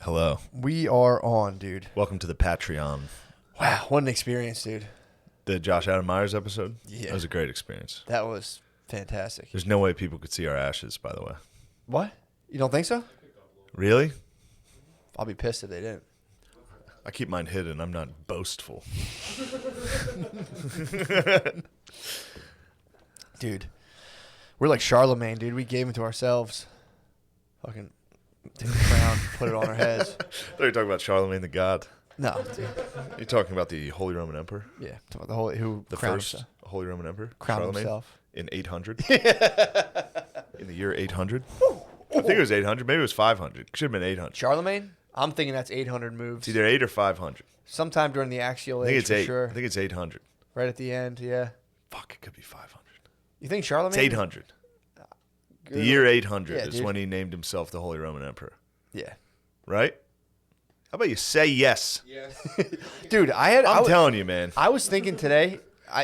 Hello. We are on, dude. Welcome to the Patreon. Wow, what an experience, dude. The Josh Adam Myers episode? Yeah. That was a great experience. That was fantastic. There's no way people could see our ashes, by the way. What? You don't think so? Really? I'll be pissed if they didn't. I keep mine hidden. I'm not boastful. Dude, we're like Charlemagne, dude. We gave him to ourselves. Fucking take the crown, put it on our heads. I thought you were talking about Charlemagne the God. No, dude. You're talking about the Holy Roman Emperor? Yeah, talking about the whole who The crowned first himself. Holy Roman Emperor? Crowned Charlemagne? himself. In 800? In the year 800? I think it was 800. Maybe it was 500. Should have been 800. Charlemagne? I'm thinking that's 800 moves. It's either 8 or 500. Sometime during the Axial I think Age, it's for 8. sure. I think it's 800. Right at the end, yeah. Fuck, it could be 500. You think Charlemagne? It's 800. Good. The year 800 Yeah, is dude. when he named himself the Holy Roman Emperor. Yeah. Right? How about you say yes? Dude, I'm telling you, man. I was thinking today,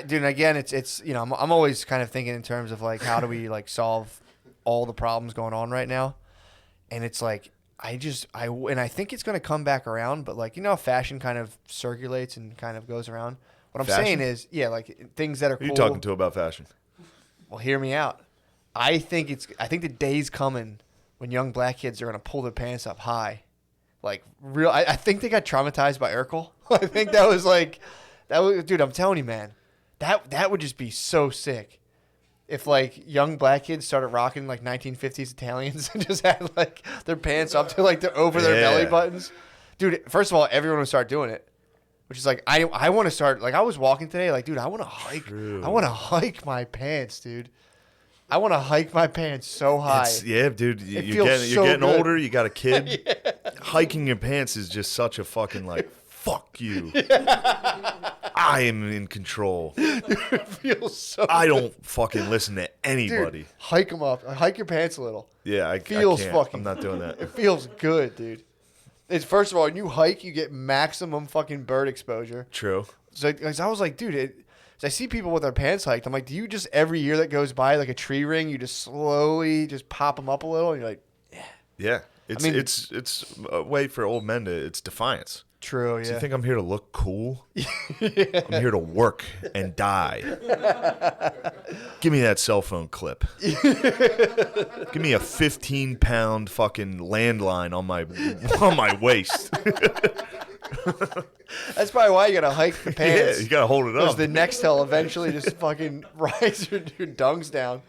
dude. Again, it's you know I'm always kind of thinking in terms of like how do we like solve all the problems going on right now, and it's like I think it's gonna come back around, but like you know how fashion kind of circulates and kind of goes around. What I'm saying is, yeah, like things that are Who are cool. you talking to about fashion? Well, hear me out. I think the day's coming when young black kids are gonna pull their pants up high. Like real, I think they got traumatized by Urkel. I think that was dude. I'm telling you, man, that would just be so sick. If like young black kids started rocking like 1950s Italians and just had like their pants up to like over their belly buttons, dude. First of all, everyone would start doing it, which is like I want to start. Like I was walking today, like dude, I want to hike. True. I want to hike my pants, dude. I want to hike my pants so high. Yeah, dude. You're getting good. older. You got a kid. Yeah. Hiking your pants is just such a fucking like, fuck you. I am in control. Dude, it feels so I good. don't fucking listen to anybody. Dude, hike them up. Hike your pants a little. Yeah, I Feels can't. fucking. I'm not doing that. It feels good, dude. It's first of all, when you hike, you get maximum fucking bird exposure. True. So 'cause I was like, dude, I see people with their pants hiked. I'm like, do you just every year that goes by like a tree ring, you just slowly just pop them up a little, and you're like, Yeah. It's I mean- it's a way for old men to. It's defiance. true, yeah. So you think I'm here to look cool? I'm here to work and die. Give me that cell phone clip. Give me a 15-pound fucking landline on my waist. That's probably why you gotta hike the pants. Yeah, you gotta hold it Because up. the next hill eventually just fucking rise your dungs down.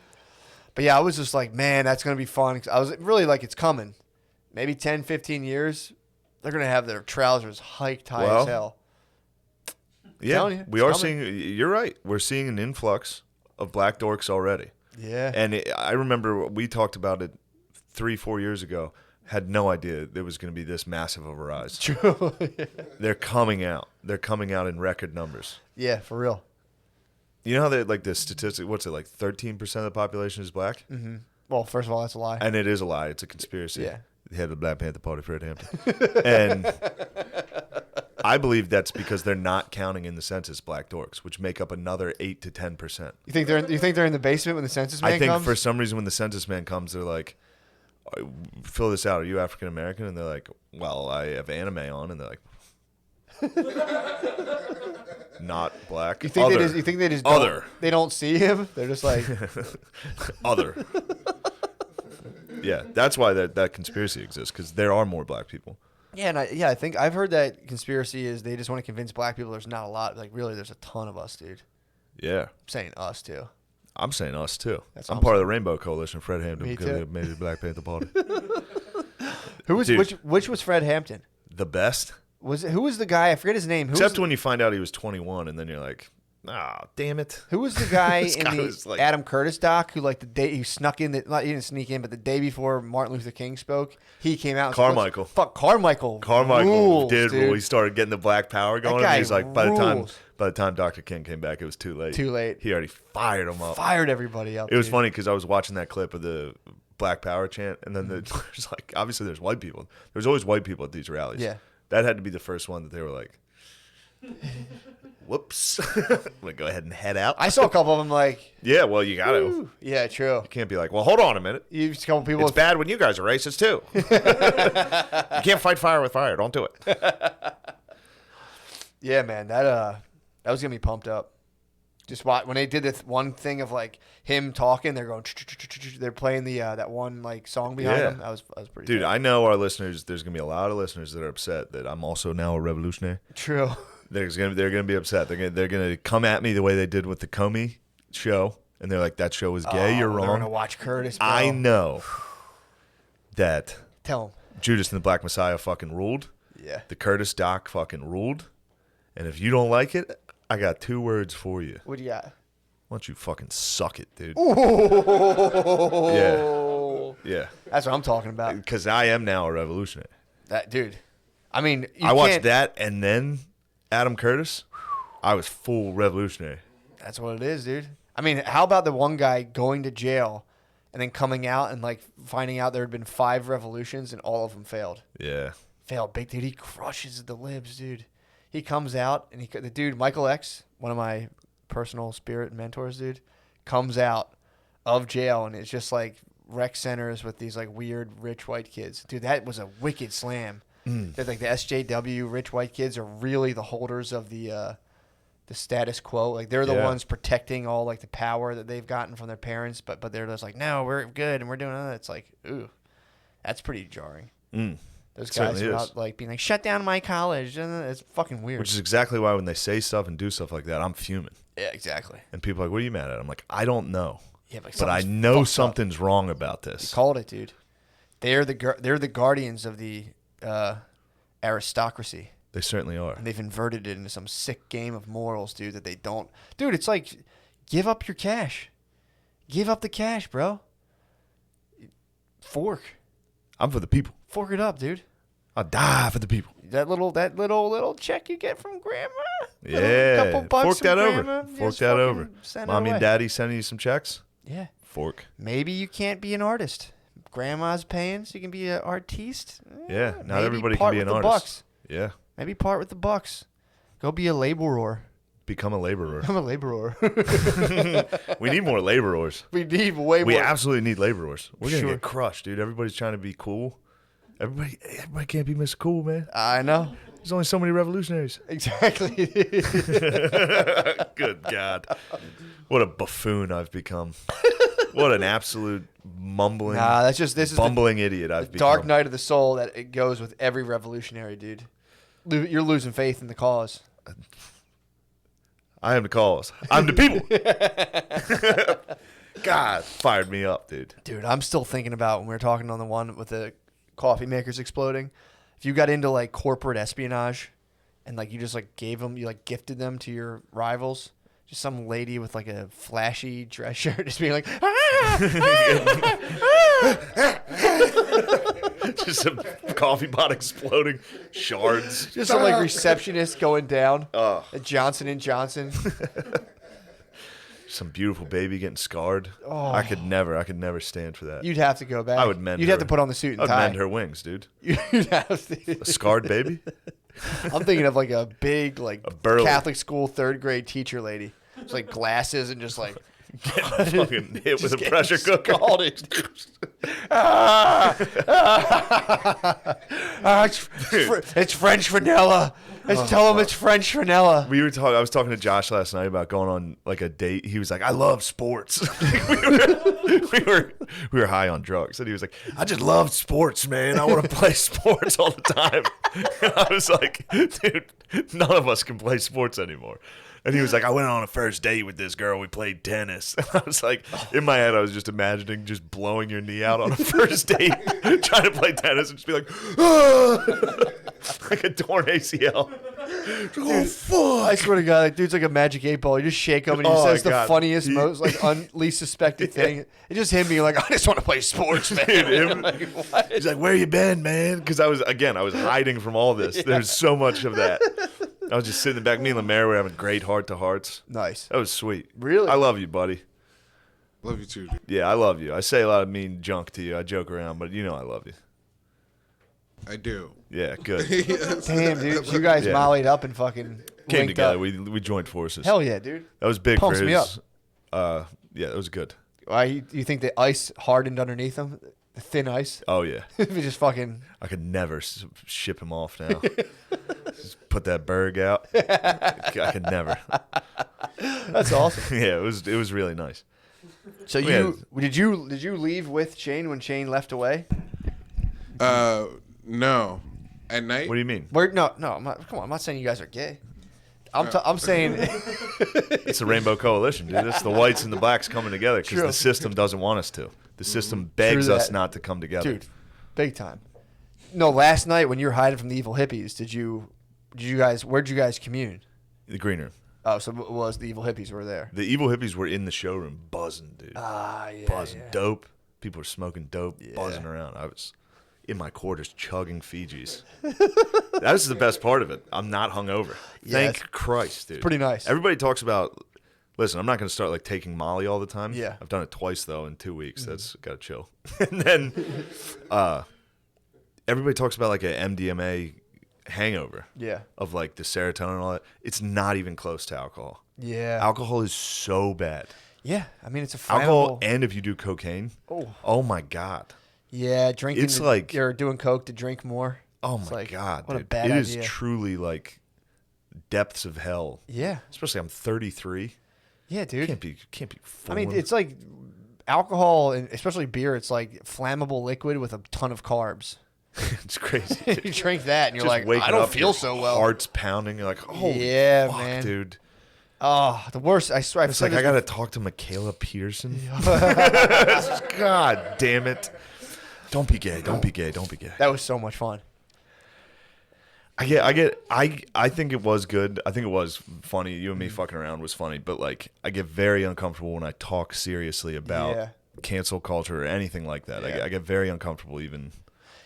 But yeah, I was just like, man, that's going to be fun. 'Cause I was really like, it's coming. Maybe 10, 15 years, they're going to have their trousers hiked high Well, as hell. Yeah, telling you, we it's are coming. seeing. You're right. We're seeing an influx of black dorks already. Yeah. And I remember we talked about it 3-4 years ago. Had no idea there was going to be this massive of a rise. True. They're coming out. They're coming out in record numbers. Yeah, for real. You know how they like the statistic? What's it like? 13% of the population is black, Mm-hmm. Well, first of all, that's a lie. and it is a lie. It's a conspiracy. Yeah. The head of the Black Panther Party, Fred Hampton, and I believe that's because they're not counting in the census black dorks, which make up another 8 to 10%. You think they're in the basement when the census man I think comes? for some reason when the census man comes, they're like, fill this out. Are you African American? And they're like, well, I have anime on. And they're like, not black. You think Other. they just Other. They don't see him. They're just like, Other. Yeah, that's why that conspiracy exists, because there are more black people. yeah, and I think I've heard that conspiracy is they just want to convince black people there's not a lot. Like really, there's a ton of us, dude. Yeah. I'm saying us too. I'm saying us, too. That's I'm awesome. part of the Rainbow Coalition, Fred Hampton, Me because too. they made the Black Panther Party. Who was Dude. which was Fred Hampton? The best? Who was the guy? I forget his name. Except when you find out he was 21, and then you're like, damn it. Who was the guy This in guy the was like- Adam Curtis doc who like the day he snuck in? He didn't sneak in, but the day before Martin Luther King spoke, he came out. And Carmichael. Fuck Carmichael. Carmichael rules, did dude. rule. He started getting the black power going. guy And he's like, by the rules. time Dr. King came back, it was too late. Too late. He already fired him up. Fired everybody up. It was dude. funny because I was watching that clip of the Black Power chant, and then there's like, obviously there's white people. There's always white people at these rallies. Yeah. That had to be the first one that they were like, whoops. I'm going to go ahead and head out. I saw a couple of them like, Yeah, well, you got to. "Ooh." Yeah, true. You can't be like, well, hold on a minute. You just a couple people. It's bad when you guys are racist, too. You can't fight fire with fire. Don't do it. Yeah, man, that was gonna be pumped up. Just when they did this one thing of like him talking, they're going, they're playing the that one like song behind Yeah. him. That was pretty. Dude, dope. I know our listeners, there's going to be a lot of listeners that are upset that I'm also now a revolutionary. True. They're gonna be upset. They're gonna come at me the way they did with the Comey show, and they're like, "That show was gay. You're They're wrong." gonna watch Curtis. Bro. I know that Tell him. Judas and the Black Messiah fucking ruled. Yeah. The Curtis doc fucking ruled. And if you don't like it, I got 2 words for you. What do you got? Why don't you fucking suck it, dude? Oh. Yeah, That's what I'm talking about. because I am now a revolutionary. That dude. I mean, I watched that, and then Adam Curtis. I was full revolutionary. That's what it is, dude. I mean, how about the one guy going to jail and then coming out and like finding out there had been 5 revolutions and all of them failed? Yeah. Failed big, dude. He crushes the libs, dude. He comes out and the dude Michael X, one of my personal spirit mentors, dude, comes out of jail and it's just like rec centers with these like weird rich white kids. Dude, that was a wicked slam. That like the SJW rich white kids are really the holders of the status quo. Like they're the ones protecting all like the power that they've gotten from their parents, but they're just like, no, we're good and we're doing that. It's like, ooh, that's pretty jarring. Those guys Certainly are is. out like being like, shut down my college. It's fucking weird. Which is exactly why when they say stuff and do stuff like that, I'm fuming. Yeah, exactly. And people are like, what are you mad at? I'm like, I don't know. Yeah, But I know something's wrong about this. Called it, dude. They're the guardians of the aristocracy, They certainly are. and they've inverted it into some sick game of morals, dude. That they don't, dude. It's like, give up your cash, give up the cash, bro. Fork I'm for the people. it up, dude. I'll die for the people. That little check you get from grandma. Yeah. Couple bucks Fork from that grandma, over. Fork just that fucking over. send it Mommy and away. daddy sending you some checks? Yeah. Fork. Maybe you can't be an artist. Grandma's paying, so you can be an artiste. Yeah. Not Maybe everybody can part be an with the artist. bucks. Yeah. Maybe part with the bucks. Go be a laborer. Become a laborer. I'm a laborer. We need more laborers. We need way We more. absolutely need laborers. We're going to Sure. get crushed, dude. Everybody's trying to be cool. Everybody can't be Mr. Cool, man. I know. There's only so many revolutionaries. Exactly. Good God. What a buffoon I've become. What an absolute mumbling, Nah, this is the bumbling idiot I've become. dark night of the soul that it goes with every revolutionary, dude. You're losing faith in the cause. I am the cause. I'm the people. God, fired me up, dude. Dude, I'm still thinking about when we were talking on the one with the coffee makers exploding. If you got into like corporate espionage and like you just like gifted them to your rivals, just some lady with like a flashy dress shirt just being like, Just a coffee pot exploding, shards. just some like receptionist going down at Johnson & Johnson. Some beautiful baby getting scarred. Oh. I could never stand for that. You'd have to go back. I would mend You'd her. have to put on the suit and I'd tie. mend her wings, dude. You'd have to. A scarred baby? I'm thinking of like a big like burly- Catholic school 3rd grade teacher lady. It's like glasses and just like Fucking hit with a getting pressure cooker. scalded. It's French vanilla. Tell him it's French vanilla. I was talking to Josh last night about going on like a date. He was like, "I love sports." we were high on drugs, and he was like, "I just love sports, man. I want to play sports all the time." And I was like, "Dude, none of us can play sports anymore." And he was like, "I went on a first date with this girl. We played tennis." And I was like, in my head, I was just imagining just blowing your knee out on a first date, trying to play tennis, and just be like, "Ah!" Like a torn ACL. Oh fuck! I swear to God, that dude's like a magic 8 ball. You just shake him and he Oh, says my the God. funniest, most like least suspected thing. It's just him being like, "I just want to play sports, man." Dude, him- Like, what? He's like, "Where you been, man?" Because I was hiding from all this. There's so much of that. I was just sitting in the back. Me and Lemaire were having great heart-to-hearts. Nice. That was sweet. Really? I love you, buddy. Love you too, dude. Yeah, I love you. I say a lot of mean junk to you. I joke around, but you know I love you. I do. Yeah, good. Yes. Damn, dude, you guys Yeah. mollied up and fucking Came linked together. up. We joined forces. Hell yeah, dude. That was big Pumps for me his. Yeah, that was good. Why you think the ice hardened underneath him? The thin ice. Oh yeah, We just fucking. I could never ship him off now. Just put that berg out. I could never. That's awesome. Yeah, it was really nice. So Yeah. did you leave with Shane when Shane left away? No. At night? What do you mean? No, I'm not. Come on, I'm not saying you guys are gay. I'm saying It's the Rainbow Coalition, dude. It's the whites and the blacks coming together because True. the system doesn't want us to. The system begs True us that. not to come together. dude, big time. No, last night when you were hiding from the evil hippies, did you guys? Where'd you guys commune? The green room. Oh, so it was the evil hippies were there? The evil hippies were in the showroom buzzing, dude. Yeah, buzzing. yeah. Dope. People were smoking dope, Yeah. buzzing around. I was in my quarters chugging Fijis. That was the best part of it. I'm not hungover. Yeah, Thank Christ, dude. pretty nice. Everybody talks about. Listen, I'm not going to start like taking Molly all the time. Yeah. I've done it twice though in 2 weeks. That's got to chill. And then, everybody talks about like a MDMA hangover. Yeah. Of like the serotonin and all that. It's not even close to alcohol. Yeah. Alcohol is so bad. Yeah. I mean, it's a Alcohol, flammable. and if you do cocaine, Oh. oh my god, Yeah, drinking. It's like- you're doing coke to drink more. oh It's my like, god, what a dude. bad It is idea. truly like depths of hell. Yeah. Especially I'm 33. Yeah, dude. Can't be I fooling. mean, it's like alcohol, and especially beer. It's like flammable liquid with a ton of carbs. it's crazy. You drink that, and you're Just like, waking I don't up, feel your so well. Heart's pounding. You're like, oh Yeah, fuck, man. dude. Oh, the worst. I swear. I've It's said like I this gotta talk to Michaela Peterson. God damn it! Don't be gay. Don't be gay. Don't be gay. That was so much fun. I think it was good. I think it was funny. You and me fucking around was funny, but like I get very uncomfortable when I talk seriously about Yeah. cancel culture or anything like that. Yeah. I get very uncomfortable even.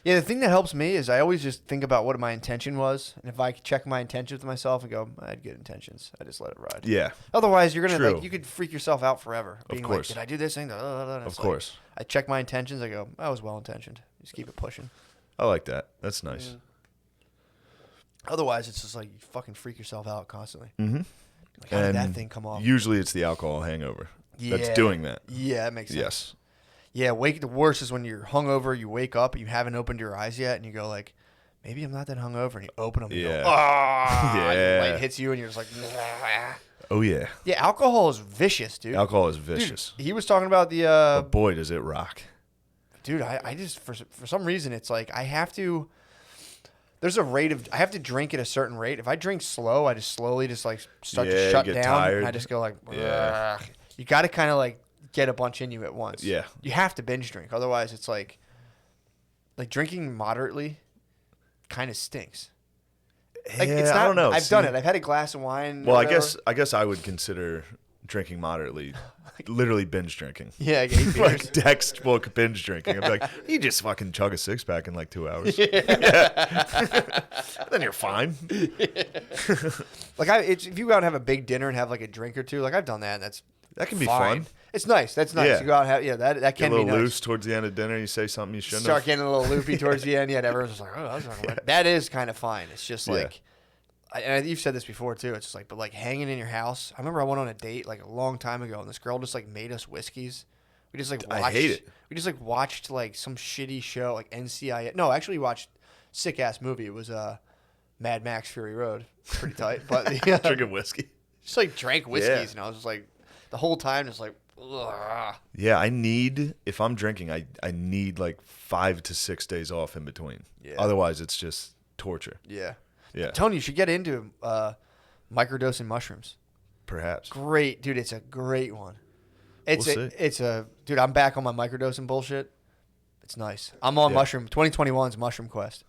Yeah, the thing that helps me is I always just think about what my intention was, and if I check my intentions with myself and go, I had good intentions, I just let it ride. Yeah, Otherwise, you're gonna True. like you could freak yourself out forever. Being course. Like, did I do this thing? of course. I check my intentions. I go, I was well intentioned. Just keep it pushing. I like that. That's nice. Otherwise, it's just like you fucking freak yourself out constantly. Mm-hmm. Like, how did that thing come off? Usually it's the alcohol hangover that's Yeah. doing that. Yeah, that makes sense. Yes. Yeah, the worst is when you're hungover, you wake up, and you haven't opened your eyes yet, and you go like, maybe I'm not that hungover, and you open them, and you Yeah. go, ah, and the Yeah. light hits you, and you're just like, nah. Oh yeah. Yeah, alcohol is vicious, dude. Alcohol is Dude, vicious. he was talking about the, But boy, does it rock. dude, I just, for some reason, it's like I have to, there's a rate of, I have to drink at a certain rate. If I drink slow, I just slowly just like start Yeah, to you shut get down, tired. and I just go like, Yeah. "Ugh." You got to kind of like get a bunch in you at once. Yeah. You have to binge drink. Otherwise, it's like drinking moderately kind of stinks. Like, Yeah, it's not, I don't know. I've See, done it. I've had a glass of wine. Well, or I whatever. guess I would consider drinking moderately, literally binge drinking. Yeah, like 8 beers. Like textbook binge drinking. I'd be like, you just fucking chug a 6-pack in like 2 hours. Yeah. Then you're fine. Like if you go out and have a big dinner and have like a drink or two, like I've done that. And that's That can be fine. fun. It's nice. That's nice. Yeah. You go out and have that Get can a little be nice. loose towards the end of dinner. You say something you shouldn't Start have. getting a little loopy towards the end. Yeah, and everyone's just like, oh, that's not right. That is kind of fine. It's just Yeah. like, and you've said this before too. It's just like, but like hanging in your house. I remember I went on a date like a long time ago, and this girl just like made us whiskeys. We just like watched, I hate it. We just like watched like some shitty show like NCIS. No, actually we watched sick ass movie. It was Mad Max Fury Road. Pretty tight, but Drinking whiskey. just like drank whiskeys, Yeah. and I was just like the whole time just like, ugh. Yeah, I need, if I'm drinking, I need like 5 to 6 days off in between. Yeah. Otherwise, it's just torture. Yeah. Yeah, Tony, you should get into microdosing mushrooms. perhaps. Great, dude. It's a great one. It's We'll see. dude. I'm back on my microdosing bullshit. It's nice. I'm on Yeah. mushroom. 2021's Mushroom Quest.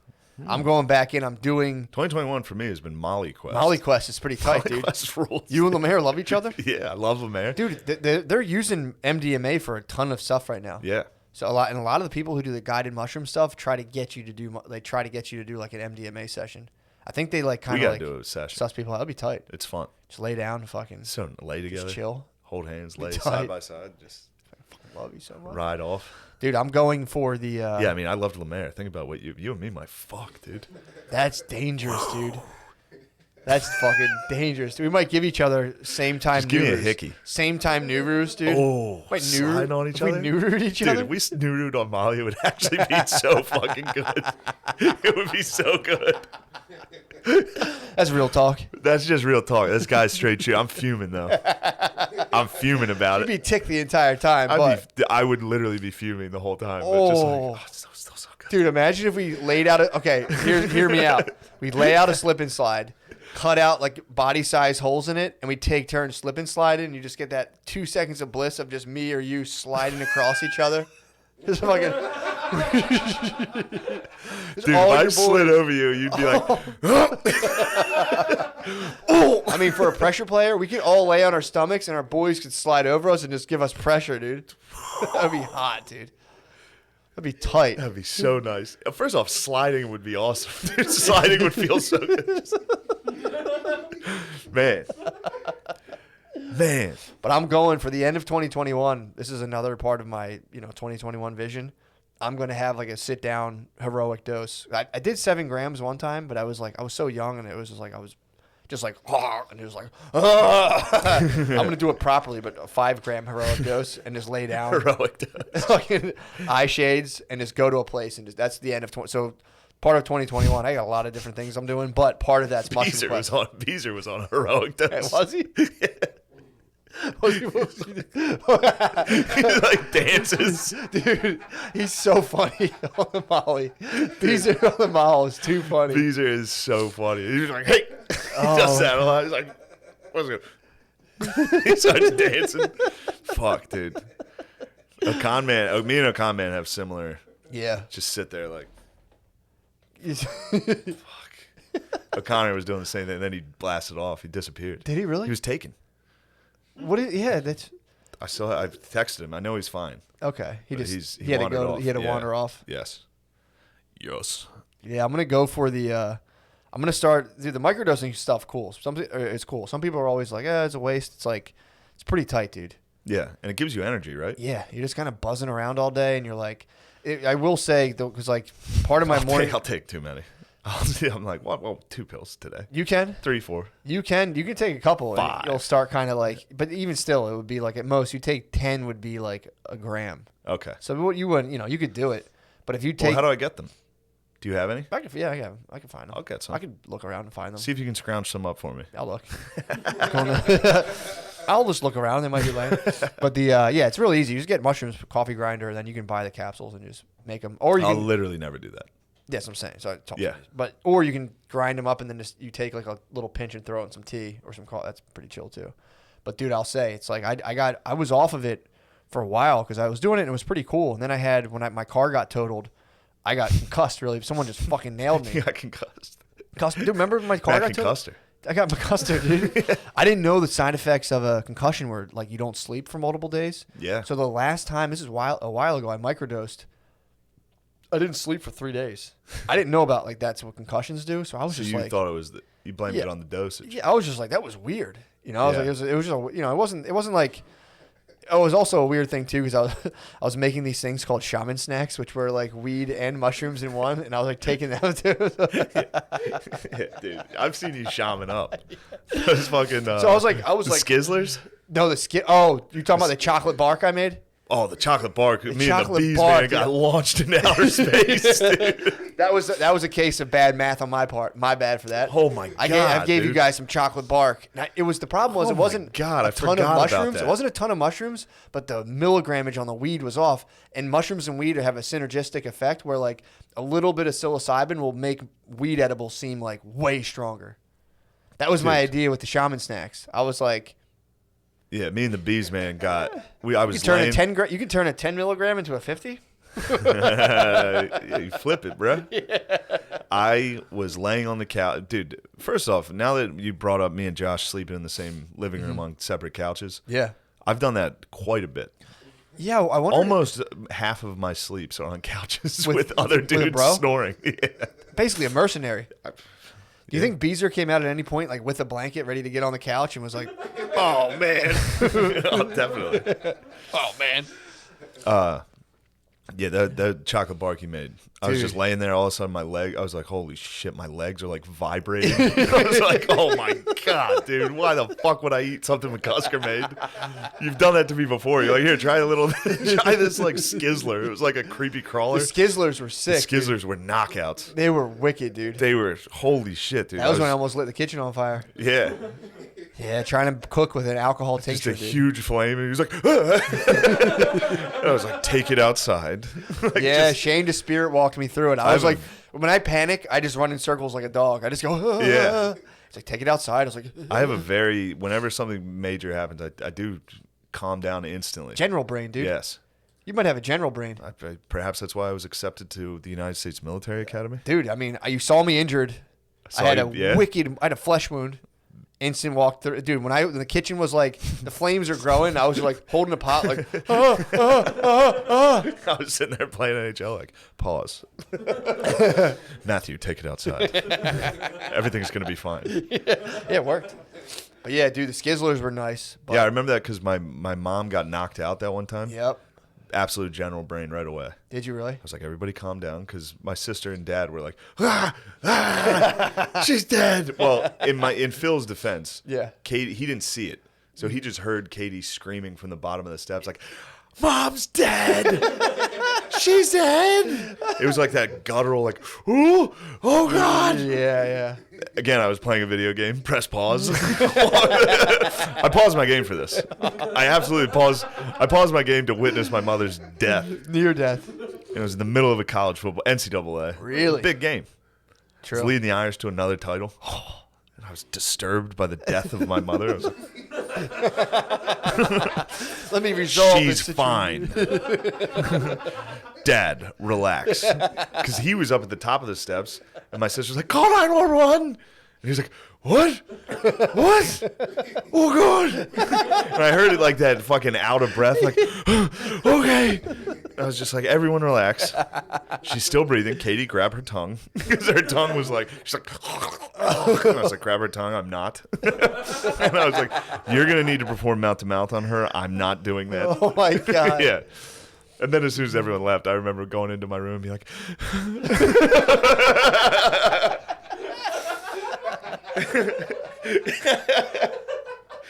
I'm going back in. I'm doing 2021 for me has been Molly Quest. Molly Quest. It's pretty tight, Molly dude. Quest rules. You and Lemaire love each other, Yeah, I love them, man. dude. They're using MDMA for a ton of stuff right now. Yeah. So a lot of the people who do the guided mushroom stuff try to get you to do. They try to get you to do like an MDMA session. I think they like We kind got of to like do a session. suss people out. That'd be tight. It's fun. Just lay down and fucking So lay together. just chill. Hold hands, lay Tight. side by side. Just Love you so much. ride off. Dude, I'm going for the... Yeah, I mean, I loved Lemaire. Think about what you and me might fuck, dude. That's dangerous, dude. That's fucking dangerous. We might give each other same time Just give me a Nurus. hickey. Same time Nurus, dude. Oh, Wait, sliding on each other? We Nurus each Dude, other? if we Nuru'd on Molly, it would actually be so fucking good. It would be so good. That's real talk. That's just real talk. This guy's straight shit. I'm fuming, though. I'm fuming about You'd it. be ticked the entire time, but... I would literally be fuming the whole time. But just like, oh, it's still so good. Dude, imagine if we laid out a... Okay, hear me out. We lay out a slip and slide, cut out like body size holes in it, and we take turns slip and sliding, and you just get that 2 seconds of bliss of just me or you sliding across each other. Just fucking... Dude, if I slid over you, you'd be like... Oh! I mean, for a pressure player, we could all lay on our stomachs, and our boys could slide over us and just give us pressure, dude. That'd be hot, dude. That'd be tight. That'd be so nice. First off, sliding would be awesome. Dude, sliding would feel so good. Man. But I'm going for the end of 2021. This is another part of my 2021 vision. I'm going to have like a sit down heroic dose. I did 7 grams one time, but I was so young, and it was just like, and it was like, I'm going to do it properly, but a 5 gram heroic dose and just lay down. Heroic dose. Fucking eye shades and just go to a place, and that's the end of so part of 2021. I got a lot of different things I'm doing, but part of that's mushroom Beezer was on a heroic dose. Was he? He like dances. Dude, he's so funny on the Molly. Beezer on the Molly is too funny. Beezer is so funny. He's like, hey. Oh. He does that a lot. He's like, what's good? He starts dancing. Fuck, dude. Me and Okan Man have similar. Yeah. Just sit there like, fuck. O'Connor was doing the same thing. Then he blasted off. He disappeared. Did he really? He was taken. Yeah, that's I texted him. I know he's fine. okay. He had wandered to go. off. He had to wander off. Yes. Yes. Yeah, I'm gonna go for the. I'm gonna start. Dude, the microdosing stuff. Cool. It's cool. Some people are always like, it's a waste. It's like, it's pretty tight, dude. Yeah, and it gives you energy, right? Yeah, you're just kind of buzzing around all day, and you're like, I will say though, because like part of my morning, I'll take too many. I'm like, what? Well, 2 pills today. you can. 3, 4. You can take a couple. 5. And you'll start kind of like, but even still, it would be like at most you take 10 would be like a gram. Okay. So what you wouldn't, you could do it, but if you take, Well, how do I get them? Do you have any? I can find them. I'll get some. I could look around and find them. See if you can scrounge some up for me. I'll look. I'll just look around. They might be laying. But it's really easy. You just get mushrooms, coffee grinder, and then you can buy the capsules and just make them. Or you I'll can. literally never do that. Yes, I'm saying. So Yeah. But or you can grind them up and then just you take like a little pinch and throw it in some tea or some coffee. That's pretty chill too. But dude, I'll say it's like I was off of it for a while because I was doing it and it was pretty cool. And then I had my car got totaled, I got concussed. Really, someone just fucking nailed me. You got concussed. Dude, remember when my car got totaled? concussed her. I got concussed, dude. I didn't know the side effects of a concussion were like you don't sleep for multiple days. Yeah. So the last time, this is a while ago, I microdosed. I didn't sleep for 3 days. I didn't know about like that's what concussions do. So I was So just you like, thought it was you blamed it on the dosage. yeah, I was just like that was weird. I was Yeah. like it was just it wasn't like. Oh, it was also a weird thing too because I was making these things called shaman snacks, which were like weed and mushrooms in one, and I was like taking them too. Yeah, dude, I've seen you shaman up. Those fucking. So I was like Skizzlers. No, the skit. Oh, you talking about the chocolate bark I made? Oh, the chocolate bark. Me and the chocolate bees, bark, man, got yeah. launched into outer space, dude. That was a case of bad math on my part. My bad for that. Oh my god! I gave you dude. guys some chocolate bark. Now, it was the problem was Oh it wasn't my God, a I ton of forgot about mushrooms. that. It wasn't a ton of mushrooms, but the milligrammage on the weed was off. And mushrooms and weed have a synergistic effect where like a little bit of psilocybin will make weed edibles seem like way stronger. That was my Dude. idea with the shaman snacks. I was like, Yeah, me and the bees, man, I you was can turn laying. you can turn a 10 milligram into a 50. Yeah, you flip it, bro. Yeah. I was laying on the couch, dude. First off, now that you brought up me and Josh sleeping in the same living room on separate couches, Yeah. I've done that quite a bit. Yeah, I wonder. Almost half of my sleeps are on couches with other with a dudes bro? snoring. Yeah. Basically a mercenary. Do you think Beezer came out at any point like with a blanket ready to get on the couch and was like, Oh man, oh, definitely. "Oh man, Yeah, the chocolate bark you made. I was Dude. just laying there, all of a sudden my leg, I was like, holy shit, my legs are like vibrating. I was like, oh my God, dude, why the fuck would I eat something McCusker made? You've done that to me before. You're like, here, try this like Skizzler. It was like a creepy crawler. The Skizzlers were sick. The Skizzlers were knockouts. They were wicked, dude. They were, holy shit, dude. That was when I almost lit the kitchen on fire. Yeah. Yeah, trying to cook with an alcohol Just tincture, a dude. huge flame, and he was like, I was like, take it outside. Like, Yeah, just- Shane just spirit walked me through it. I was like, when I panic, I just run in circles like a dog. I just go, Yeah. It's like, take it outside. I was like, I have a whenever something major happens, I do calm down instantly. general brain, dude. Yes. You might have a general brain. Perhaps that's why I was accepted to the United States Military Academy. Dude, I mean, you saw me injured. I had a flesh wound. Instant walk through. Dude, when the kitchen was like, the flames are growing, I was like holding a pot like, I was sitting there playing NHL like, pause. Matthew, take it outside. Everything's going to be fine. Yeah, it worked. But yeah, dude, the Skizzlers were nice. But Yeah, I remember that because my mom got knocked out that one time. Yep. Absolute general brain right away. Did you really? I was like, everybody calm down, because my sister and dad were like, she's dead. Well, in Phil's defense, Yeah. Katie, he didn't see it. So he just heard Katie screaming from the bottom of the steps like, Mom's dead. She's dead. It was like that guttural like, oh God. Yeah. Again, I was playing a video game. Press pause. I paused my game for this. I absolutely paused. I paused my game to witness my mother's death. Near death. And it was in the middle of a college football, NCAA. Really? Big game. True. Was leading the Irish to another title. And I was disturbed by the death of my mother. I was like, Let me resolve this she's situation. fine. Dad, relax. Because he was up at the top of the steps, and my sister's like, call 911. And he's like, what? What? Oh, God. And I heard it like that, fucking out of breath, like, okay. I was just like, everyone relax. She's still breathing. Katie, grab her tongue. Because her tongue was like, she's like, and I was like, grab her tongue. I'm not. And I was like, you're going to need to perform mouth to mouth on her. I'm not doing that. Oh, my God. Yeah. And then as soon as everyone left, I remember going into my room and being like,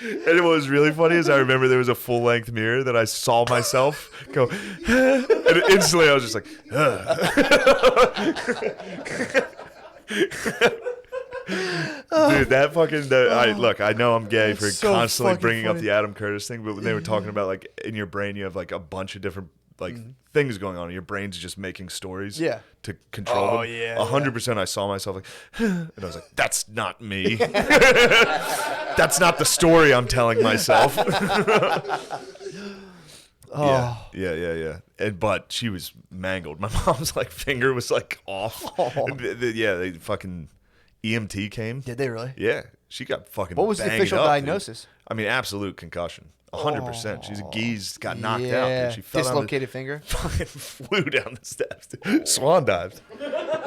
and what was really funny is I remember there was a full-length mirror that I saw myself go, and instantly I was just like, dude, that fucking, look, I know I'm gay for so constantly fucking bringing up funny. the Adam Curtis thing, but when they were talking about, like, in your brain, you have, like, a bunch of different, like, things going on. Your brain's just making stories Yeah. to control Oh, them. yeah, 100% I saw myself like, and I was like, that's not me. That's not the story I'm telling myself. Oh. Yeah. But she was mangled. My mom's like finger was like off. Oh. Yeah, they fucking EMT came. Did they really? Yeah, she got fucking. What was the banged official up, dude. diagnosis? I mean, absolute concussion. 100%. She's a geese, got knocked out. Yeah. Dude. She fell Dislocated finger. fucking flew down the steps. Dude. Swan dived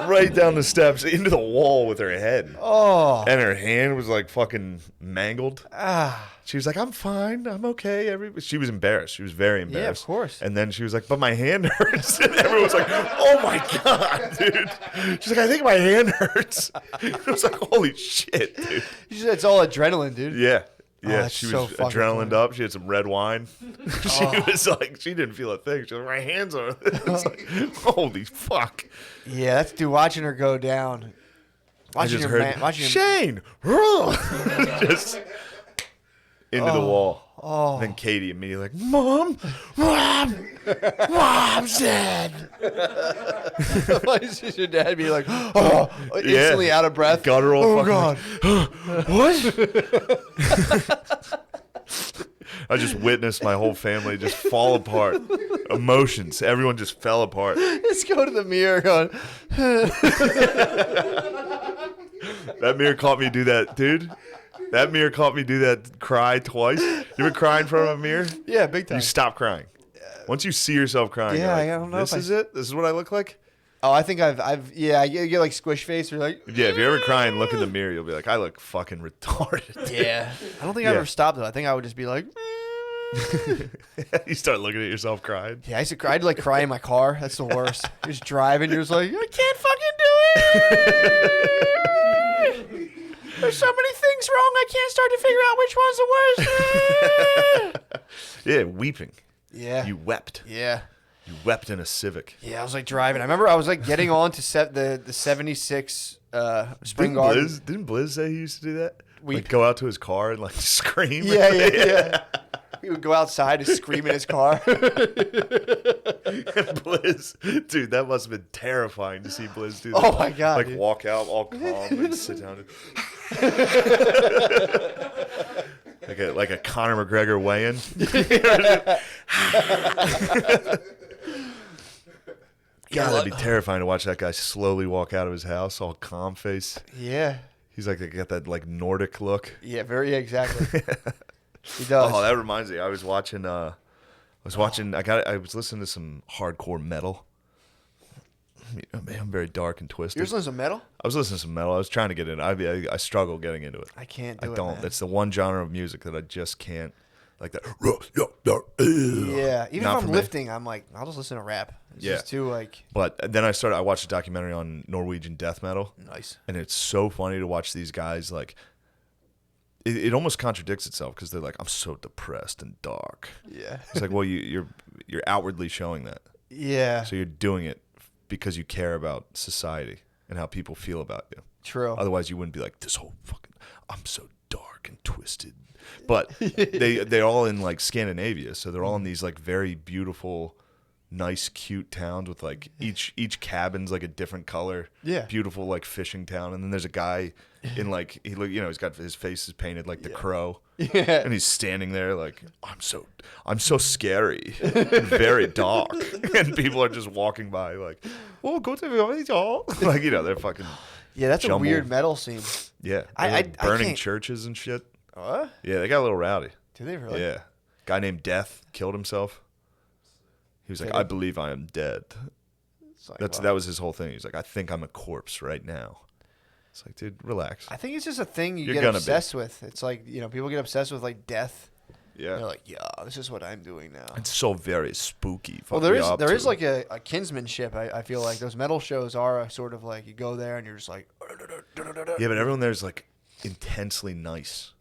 right down the steps into the wall with her head. Oh. And her hand was like fucking mangled. Ah. She was like, I'm fine. I'm okay. She was embarrassed. She was very embarrassed. course. And then she was like, but my hand hurts. And everyone was like, oh my God, dude. She's like, I think my hand hurts. I was like, holy shit, dude. It's all adrenaline, dude. Yeah. Oh, Yeah, that's she so was fucking adrenaline funny. up. She had some red wine. She was like, she didn't feel a thing. She was like, my hands are. It's like, holy fuck. Yeah, that's dude. Watching her go down. I Watching just your heard, man. Watching your, Shane, just into the wall. Oh. And then Katie immediately like, Mom's dead. Why does your dad be like, oh, instantly out of breath? Guttural. Oh fucking God. What? I just witnessed my whole family just fall apart. Emotions. Everyone just fell apart. Just go to the mirror going, That mirror caught me do that, dude. That mirror caught me do that cry twice. You ever cry in front of a mirror? yeah, big time. You stop crying. Once you see yourself crying, Yeah, you're like, I don't know this if is it? This is what I look like? Oh, I think yeah, you get like squish face or like, Yeah, if you ever cry and look in the mirror, you'll be like, I look fucking retarded. yeah. I don't think Yeah. I've ever stopped though. I think I would just be like, You start looking at yourself crying. Yeah, I used to cry. I'd like cry in my car. That's the worst. You're just driving. You're just like, I can't fucking do it. There's so many things wrong. I can't start to figure out which one's the worst. Yeah, weeping. Yeah. You wept. Yeah. You wept in a Civic. Yeah, I was like driving. I remember I was like getting on to the 76 Spring Garden. Didn't Blizz say he used to do that? Weep. Like go out to his car and like scream. Yeah. He would go outside and scream in his car. Blizz, dude, that must have been terrifying to see Blizz do that. Oh my God, Like dude. walk out all calm and sit down. like a Conor McGregor weigh-in. God, that'd be terrifying to watch that guy slowly walk out of his house, all calm face. Yeah. He's like got that like Nordic look. Yeah, exactly. He does. Oh, that reminds me. I was watching. I was listening to some hardcore metal. I'm very dark and twisted. You're listening to some metal? I was listening to some metal. I was trying to get in. I struggle getting into it. I can't do I it. don't. Man. That's the one genre of music that I just can't. Like that. Yeah. Even Not if for I'm me. lifting, I'm like, I'll just listen to rap. It's just too like. But then I watched a documentary on Norwegian death metal. Nice. And it's so funny to watch these guys like. It almost contradicts itself because they're like, I'm so depressed and dark. Yeah. It's like, well, you're outwardly showing that. Yeah. So you're doing it because you care about society and how people feel about you. True. Otherwise, you wouldn't be like, this whole fucking, I'm so dark and twisted. But they're all in like Scandinavia, so they're all in these like very beautiful, nice, cute towns with like each cabin's like a different color. Yeah. Beautiful like fishing town, and then there's a guy in like he's got his face is painted like the crow. Yeah. And he's standing there like, I'm so scary and very dark. And people are just walking by like, oh, go to the like, they're fucking Yeah, that's jumbled. a weird metal scene. Yeah. I They're, like, burning can't- churches and shit. What? Yeah, they got a little rowdy. Do they really? Yeah. Guy named Death killed himself. He was like, I believe I am dead. It's like, That was his whole thing. He's like, I think I'm a corpse right now. It's like, dude, relax. I think it's just a thing you You're get gonna be. obsessed with. It's like, people get obsessed with like death. Yeah. They're like, yeah, this is what I'm doing now. It's so very spooky. Well, Fuck me up, there is too. like a kinsmanship. I feel like those metal shows are a sort of like you go there and you're just like, Yeah, but everyone there's like intensely nice.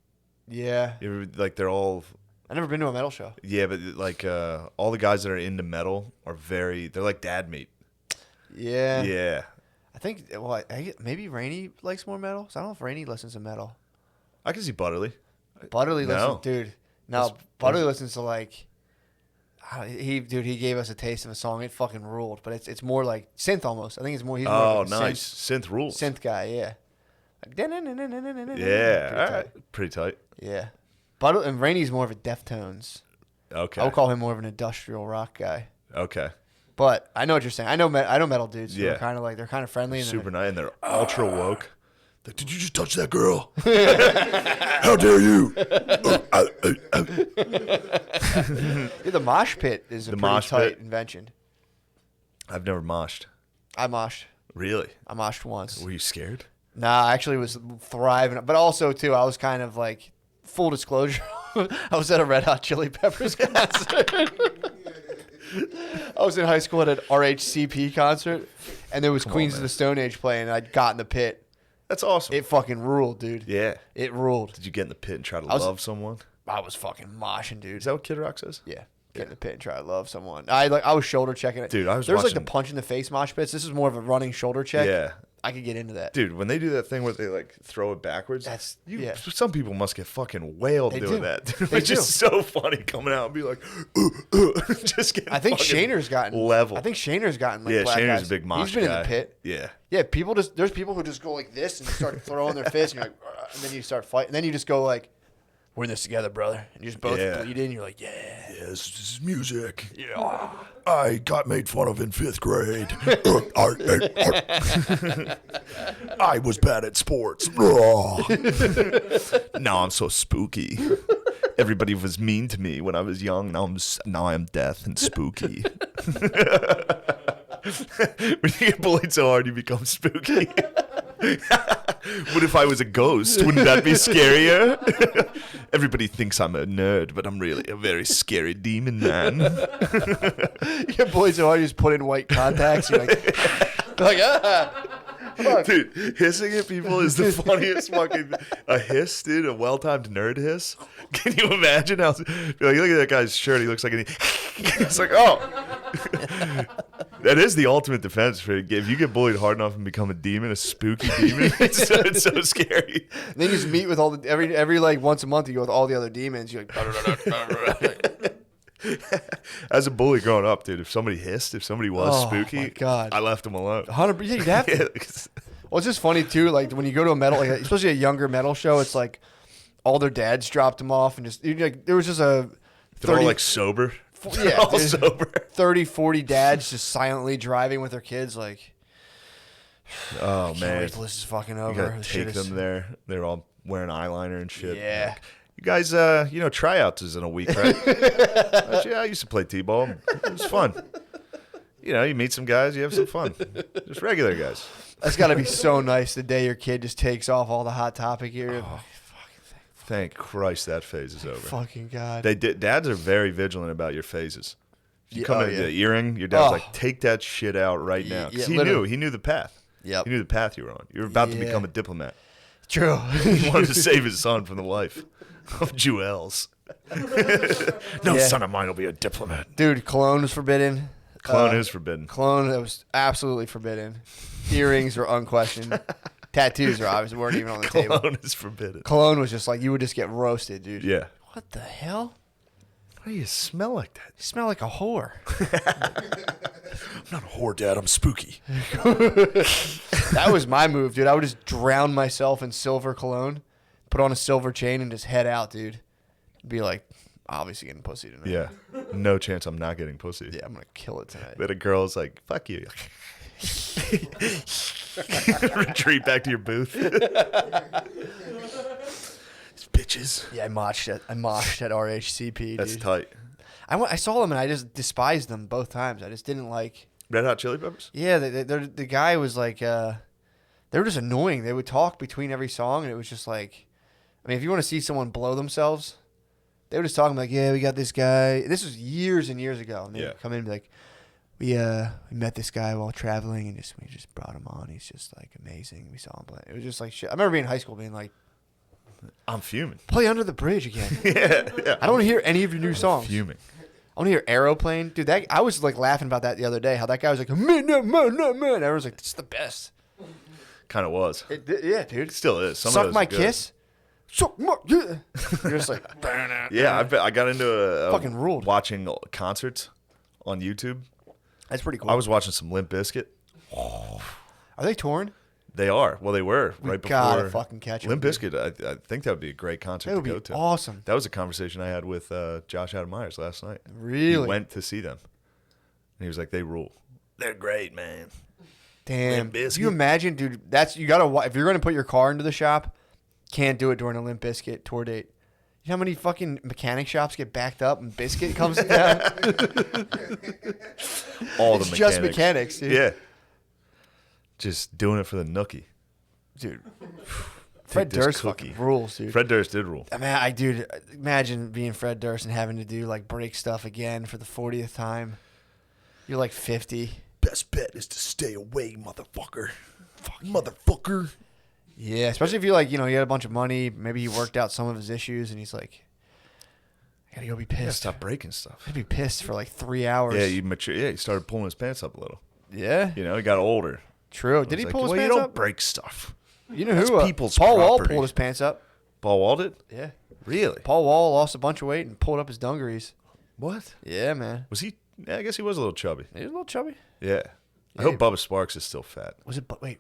yeah. They're all. I've never been to a metal show. Yeah, but like all the guys that are into metal are they're like dad meat. Yeah. Yeah. I think maybe Rainey likes more metal. So I don't know if Rainey listens to metal. I can see Butterly. Butterly No. listens, dude. No, Butterly listens to like. He gave us a taste of a song. It fucking ruled, but it's more like synth almost. I think it's more. He's more Oh, of a nice. Synth rules. synth guy. Yeah. Yeah. Pretty All tight. right. Pretty tight. Yeah. Butterly and Rainey's more of a Deftones. Okay. I would call him more of an industrial rock guy. Okay. But I know what you're saying. I know metal dudes who Yeah. are kind of like they're kind of friendly and Super nice, and they're ultra woke. Like, did you just touch that girl? How dare you? Yeah, the mosh pit is a The pretty mosh tight pit. invention. I've never moshed. I moshed. Really? I moshed once. Were you scared? Nah, I actually was thriving. But also, too, I was kind of like, full disclosure, I was at a Red Hot Chili Peppers concert. I was in high school at an RHCP concert, and there was Queens of the Stone Age playing, and I'd got in the pit. That's awesome. It fucking ruled, dude. Yeah. It ruled. Did you get in the pit and try to was- love someone? I was fucking moshing, dude. Is that what Kid Rock says? Yeah. Get in the pit and try to love someone. I was shoulder checking it. Dude, I was There's like watching- the punch in the face mosh pits. This is more of a running shoulder check. Yeah. I could get into that. Dude, when they do that thing where they like throw it backwards, yeah. Some people must get fucking whaled They doing do. that. They It's just so funny coming out and be like, just getting I think fucking Shaner's gotten level. I think Shaner's gotten like yeah, black Shaner's guys. a big mosh He's been guy. in the pit. Yeah. Yeah, there's people who just go like this and start throwing their fists and you're like, "Ugh," and then you start fighting. And then you just go like, we're in this together, brother. And you just both Yeah. bleed in. You're like, yeah. Yeah, this is music. Yeah. I got made fun of in 5th grade. I was bad at sports. Now I'm so spooky. Everybody was mean to me when I was young. Now I'm deaf and spooky. When you get bullied so hard, you become spooky. What if I was a ghost? Wouldn't that be scarier? Everybody thinks I'm a nerd, but I'm really a very scary demon man. Your boys are just put in white contacts. You're like ah. Dude, hissing at people is the funniest fucking a hiss, dude. A well-timed nerd hiss. Can you imagine how? Like, look at that guy's shirt. He looks like it's like, oh, that is the ultimate defense for if you get bullied hard enough and become a demon, a spooky demon. It's so scary. And then you just meet with all the every like once a month. You go with all the other demons. You're like. As a bully growing up, dude, if somebody hissed, if somebody was spooky, my God. I left them alone. 100%. You'd have to. Well, it's just funny too. Like when you go to a metal, like especially a younger metal show, it's like all their dads dropped them off, and just like there was just a. They're all like sober. Yeah, all sober. 30, 40 dads just silently driving with their kids, like. Oh man, wait till this is fucking over. You gotta take them there. They're all wearing eyeliner and shit. Yeah. Like, you guys, tryouts is in a week, right? Yeah, I used to play t-ball. It was fun. You meet some guys, you have some fun. Just regular guys. That's got to be so nice the day your kid just takes off all the Hot Topic gear. Oh, thank Christ that phase is over. Fucking God. Dads are very vigilant about your phases. If you come in the earring, your dad's like, take that shit out right now. Because he knew the path. Yep. He knew the path you were on. You were about to become a diplomat. True. He wanted to save his son from the life of Jewels. No son of mine will be a diplomat. Dude, cologne was forbidden. Cologne is forbidden. Cologne that was absolutely forbidden. Earrings were unquestioned. Tattoos are obviously weren't even on the table. Cologne is forbidden. Cologne was just like you would just get roasted, dude. Yeah. What the hell? Why do you smell like that? You smell like a whore. I'm not a whore, Dad. I'm spooky. That was my move, dude. I would just drown myself in silver cologne, put on a silver chain, and just head out, dude. Be like, obviously getting pussy tonight. Yeah. No chance I'm not getting pussy. Yeah, I'm going to kill it tonight. But a girl's like, fuck you. Retreat back to your booth. These bitches. Yeah, I moshed at RHCP, dude. That's tight. I saw them and I just despised them both times. I just didn't like. Red Hot Chili Peppers? Yeah, the guy was like, they were just annoying. They would talk between every song, and it was just like, I mean, if you want to see someone blow themselves, they were just talking like, yeah, we got this guy. This was years and years ago. And they would come in and be like, we met this guy while traveling, and we just brought him on. He's just like amazing. We saw him play. It was just like shit. I remember being in high school being like, I'm fuming. Play Under the Bridge again. Yeah. I don't want to hear any of your new songs. Fuming. I want to hear Aeroplane. Dude, I was like laughing about that the other day. How that guy was like, man. Everyone's like, this is the best. Kind of was. Yeah, dude. It still is. Some of Suck those My are good. Kiss. Suck my yeah. You're just like, yeah, I got into fucking ruled. Watching concerts on YouTube. That's pretty cool. I was watching some Limp Bizkit. Are they touring? They are. Well, they were right before. Gotta fucking catch them. Limp Bizkit, I think that would be a great concert to go to. Awesome. That was a conversation I had with Josh Adam Myers last night. Really? He went to see them. And he was like, they rule. They're great, man. Damn. Limp Bizkit. Do you imagine, dude, you gotta, if you're gonna put your car into the shop, can't do it during a Limp Bizkit tour date. You know how many fucking mechanic shops get backed up and Biscuit comes down? All it's the mechanics. just mechanics, dude. Yeah. Just doing it for the nookie. Dude. Fred Durst fucking rules, dude. Fred Durst did rule. I mean, dude, imagine being Fred Durst and having to do like break stuff again for the 40th time. You're like 50. Best bet is to stay away, motherfucker. Fuck motherfucker. Yeah, especially if you like, he had a bunch of money. Maybe he worked out some of his issues, and he's like, I gotta go be pissed. Yeah, stop breaking stuff. I'd be pissed for like 3 hours. Yeah, you mature. Yeah, he started pulling his pants up a little. Yeah, he got older. True. Did he pull his pants up? You up? don't break stuff. You know who? People's Paul Wall property. pulled his pants up. Paul Wall did? Yeah. Really? Paul Wall lost a bunch of weight and pulled up his dungarees. What? Yeah, man. Was he? Yeah, I guess he was a little chubby. He was a little chubby. Yeah. I hope Bubba Sparks is still fat. Was it Bubba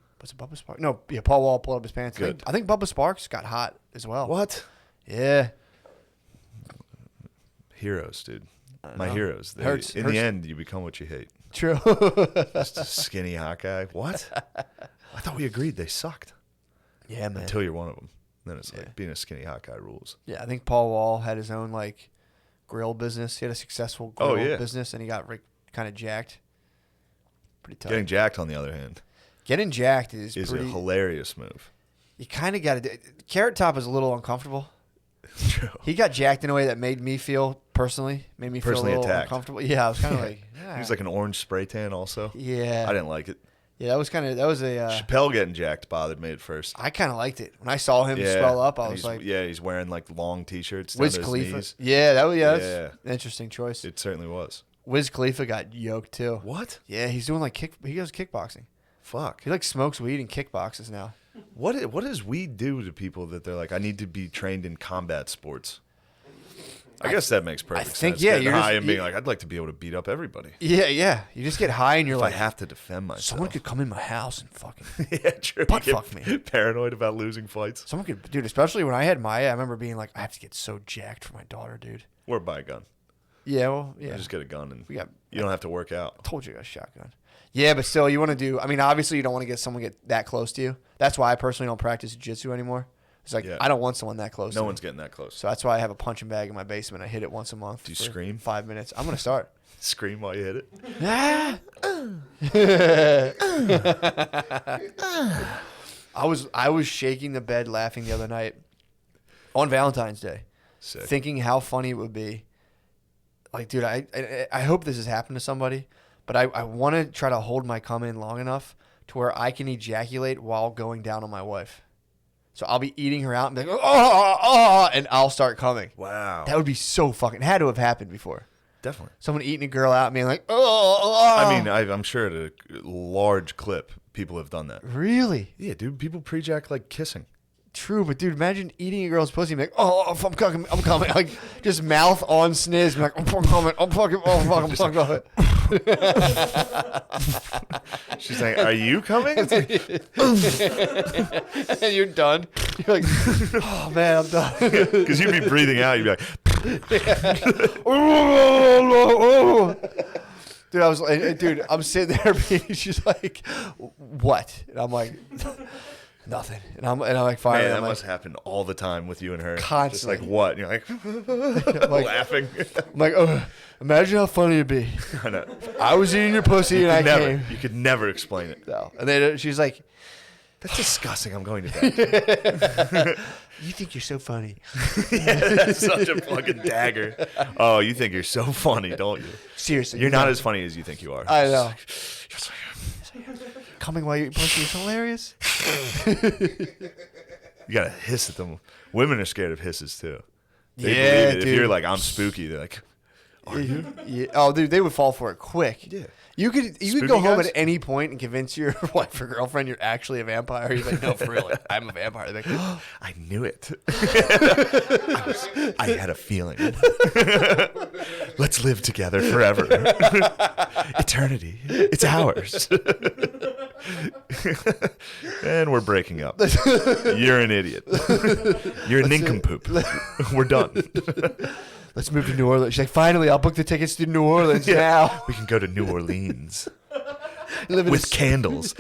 Sparks? No, yeah, Paul Wall pulled up his pants. Good. I think Bubba Sparks got hot as well. What? Yeah. Heroes, dude. My heroes. Hurts. The end, you become what you hate. True. Just a skinny hot guy. What? I thought we agreed they sucked. Yeah, man. Until you're one of them. Then it's like being a skinny hot guy rules. Yeah, I think Paul Wall had his own like grill business. He had a successful grill business, and he got kind of jacked. Pretty tough. Getting jacked, on the other hand, Getting jacked is a pretty hilarious move. You kind of got to. Carrot Top is a little uncomfortable. True. He got jacked in a way that made me feel personally a little attacked. uncomfortable. Yeah, I was kind of like. He was like an orange spray tan also. Yeah. I didn't like it. Yeah, that was a. Chappelle getting jacked bothered me at first. I kind of liked it when I saw him swell up. I And was like, he's wearing like long t-shirts. Wiz down to his Khalifa. knees. Yeah, that's an interesting choice. It certainly was. Wiz Khalifa got yoked too. What? Yeah, he's doing he goes kickboxing. Fuck. He like smokes weed and kickboxes now. What does weed do to people that they're like, I need to be trained in combat sports? I guess that makes perfect think, sense. yeah, Getting you're high just- and being like, I'd like to be able to beat up everybody. Yeah. You just get high and you're If like, I have to defend myself. someone could come in my house and fucking. Yeah, true. butt You fuck get me. Paranoid about losing fights. Someone could, dude. Especially when I had Maya, I remember being like, I have to get so jacked for my daughter, dude. Or buy a gun. Yeah, well, yeah. You just get a gun and We got. you don't have to work out. Told you I got a shotgun. Yeah, but still, you want to do. I mean, obviously, you don't want to get someone get that close to you. That's why I personally don't practice jiu-jitsu anymore. It's like Yeah. I don't want someone that close. No to one's me. getting that close. So that's why I have a punching bag in my basement. I hit it once a month. Do you for scream? 5 minutes. I'm gonna start. Scream while you hit it. I was shaking the bed laughing the other night on Valentine's Day, Sick. thinking how funny it would be. Like, dude, I hope this has happened to somebody, but I want to try to hold my cum in long enough to where I can ejaculate while going down on my wife. So I'll be eating her out and be like, and I'll start coming. Wow. That would be so fucking. Had to have happened before. Definitely. Someone eating a girl out and being like, oh. I mean, I'm sure at a large clip, people have done that. Really? Yeah, dude, people pre-jack like kissing. True, but dude, imagine eating a girl's pussy and be like, oh, I'm coming. Like, just mouth on sniz, be like, I'm coming. I'm fucking, I'm fucking. She's like, are you coming? And you're done. You're like, oh, man, I'm done. Because you'd be breathing out. You'd be like, Dude, I was like, dude, I'm sitting there being, she's like, what? And I'm like, nothing. And I'm like, fine. man, that I'm like, must happen all the time with you and her. Constantly. Just like, what? And you're like, like- laughing. I'm like, oh, imagine how funny it'd be. I know. I was eating your pussy and I came. You could never explain it. No. And then she's like, That's disgusting. I'm going to bed. you think you're so funny. Yeah, that's such a fucking dagger. Oh, you think you're so funny, don't you? Seriously. You're not as funny as you think you are. I know. Yes, I am. Coming while you eat pussy is hilarious. You gotta hiss at them. Women are scared of hisses too. They Yeah, believe it. dude. If you're like, I'm spooky, they're like, are you? Yeah. Oh, dude, they would fall for it quick. Yeah. You could Spooky go home guys? at any point and convince your wife or girlfriend you're actually a vampire. You're like, no, for real, like, I'm a vampire. They're like, oh, I knew it. I had a feeling. Let's live together forever. Eternity. It's ours. And we're breaking up. You're an idiot. You're a nincompoop. We're done. let's move to New Orleans. She's like, finally, I'll book the tickets to New Orleans now. We can go to New Orleans Live in with candles.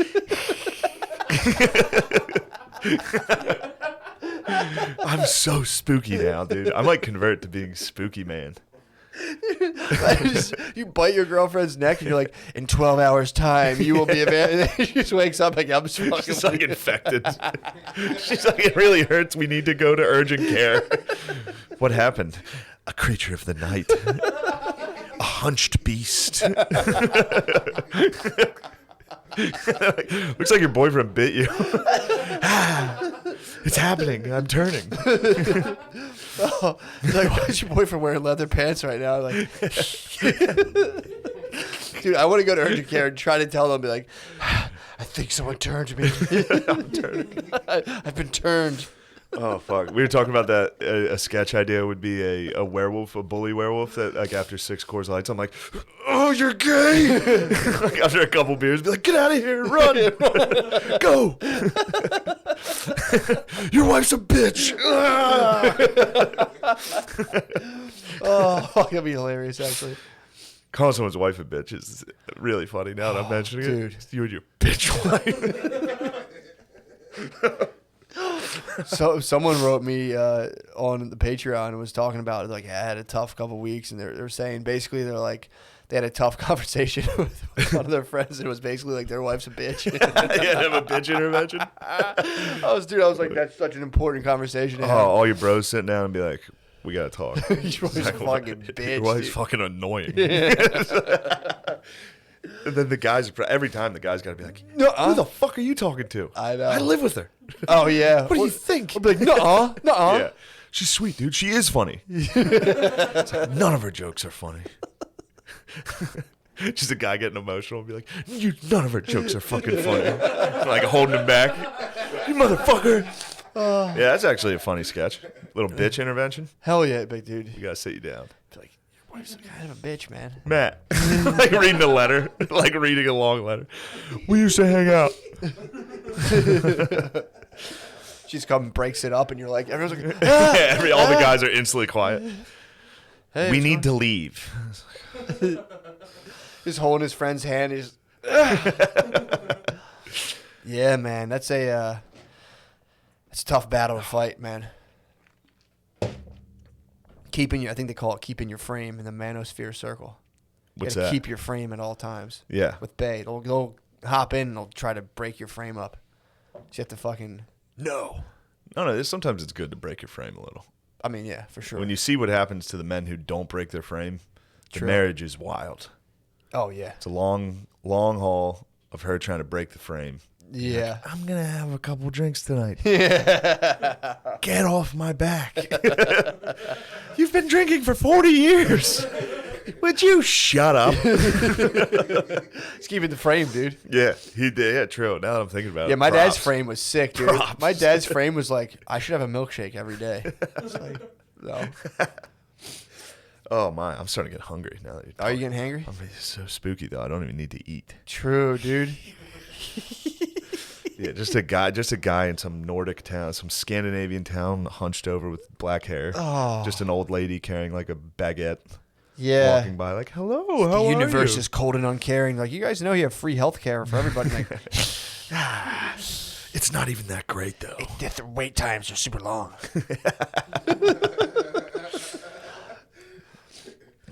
I'm so spooky now, dude. I might convert to being spooky man. you bite your girlfriend's neck and you're like, in 12 hours time, you will be a vampire. She just wakes up like, I'm just fucking She's like infected. She's like, it really hurts. We need to go to urgent care. What happened? A creature of the night. A hunched beast. Looks like your boyfriend bit you. It's happening. I'm turning. Oh, it's like, why is your boyfriend wearing leather pants right now? Like, dude, I want to go to urgent care and try to tell them, be like, I think someone turned me. I'm turning. I've been turned. Oh fuck! We were talking about that. A sketch idea would be a werewolf, a bully werewolf that like after 6 Coors Lights, I'm like, oh, you're gay. Like after a couple beers, be like, get out of here, run, go. Your wife's a bitch. Oh, that'd be hilarious, actually. Calling someone's wife a bitch is really funny now that I'm mentioning dude. it. You and your bitch wife. So someone wrote me on the Patreon and was talking about it, like, I had a tough couple weeks, and they're saying basically they're like they had a tough conversation with one of their friends. It was basically like their wife's a bitch. Yeah, have a bitch intervention. I was like, that's such an important conversation to have. All your bros sitting down and be like, we gotta talk. Your wife's a fucking bitch. Your wife's dude. fucking annoying. And then the guys, every time the guy's got to be like, who the fuck are you talking to? I know. I live with her. Oh yeah. What do you think? I'll be like, nuh-uh. Yeah. She's sweet, dude. She is funny. It's like, none of her jokes are funny. Just a guy getting emotional and be like, none of her jokes are fucking funny. Like holding him back. You motherfucker. Yeah, that's actually a funny sketch. Little bitch intervention. Hell yeah, big dude. We got to sit you down. Be like, your wife's kind of a bitch, man. Matt. Like reading a letter. Like reading a long letter. We used to hang out. She's come and breaks it up, and you're like, everyone's like, Yeah, all the guys are instantly quiet. hey, We need to leave. Just holding his friend's hand. He's yeah, man. That's a tough battle to fight, man. I think they call it keeping your frame in the manosphere circle. What's You gotta that? keep your frame at all times. Yeah. With Bay, they'll hop in and they'll try to break your frame up. So you have to fucking No, sometimes it's good to break your frame a little. I mean, yeah, for sure. When you see what happens to the men who don't break their frame, the True. marriage is wild. Oh yeah. It's a long haul of her trying to break the frame. Yeah. I'm going to have a couple drinks tonight. Yeah. Get off my back. You've been drinking for 40 years. Would you shut up? Just keeping the frame, dude. Yeah, he did. Yeah, true. Now that I'm thinking about it. Yeah, my dad's props. frame was sick, dude. Props. My dad's frame was like, I should have a milkshake every day. It's like, no. Oh, my. I'm starting to get hungry now that you're Are you talking. getting hangry? It's so spooky, though. I don't even need to eat. True, dude. Yeah, just a guy in some Nordic town, some Scandinavian town, hunched over with black hair. Oh. Just an old lady carrying like a baguette, Yeah. walking by like, "Hello, how The are universe you?" is cold and uncaring. Like, you guys know you have free health care for everybody. Like, It's not even that great though. the wait times are super long.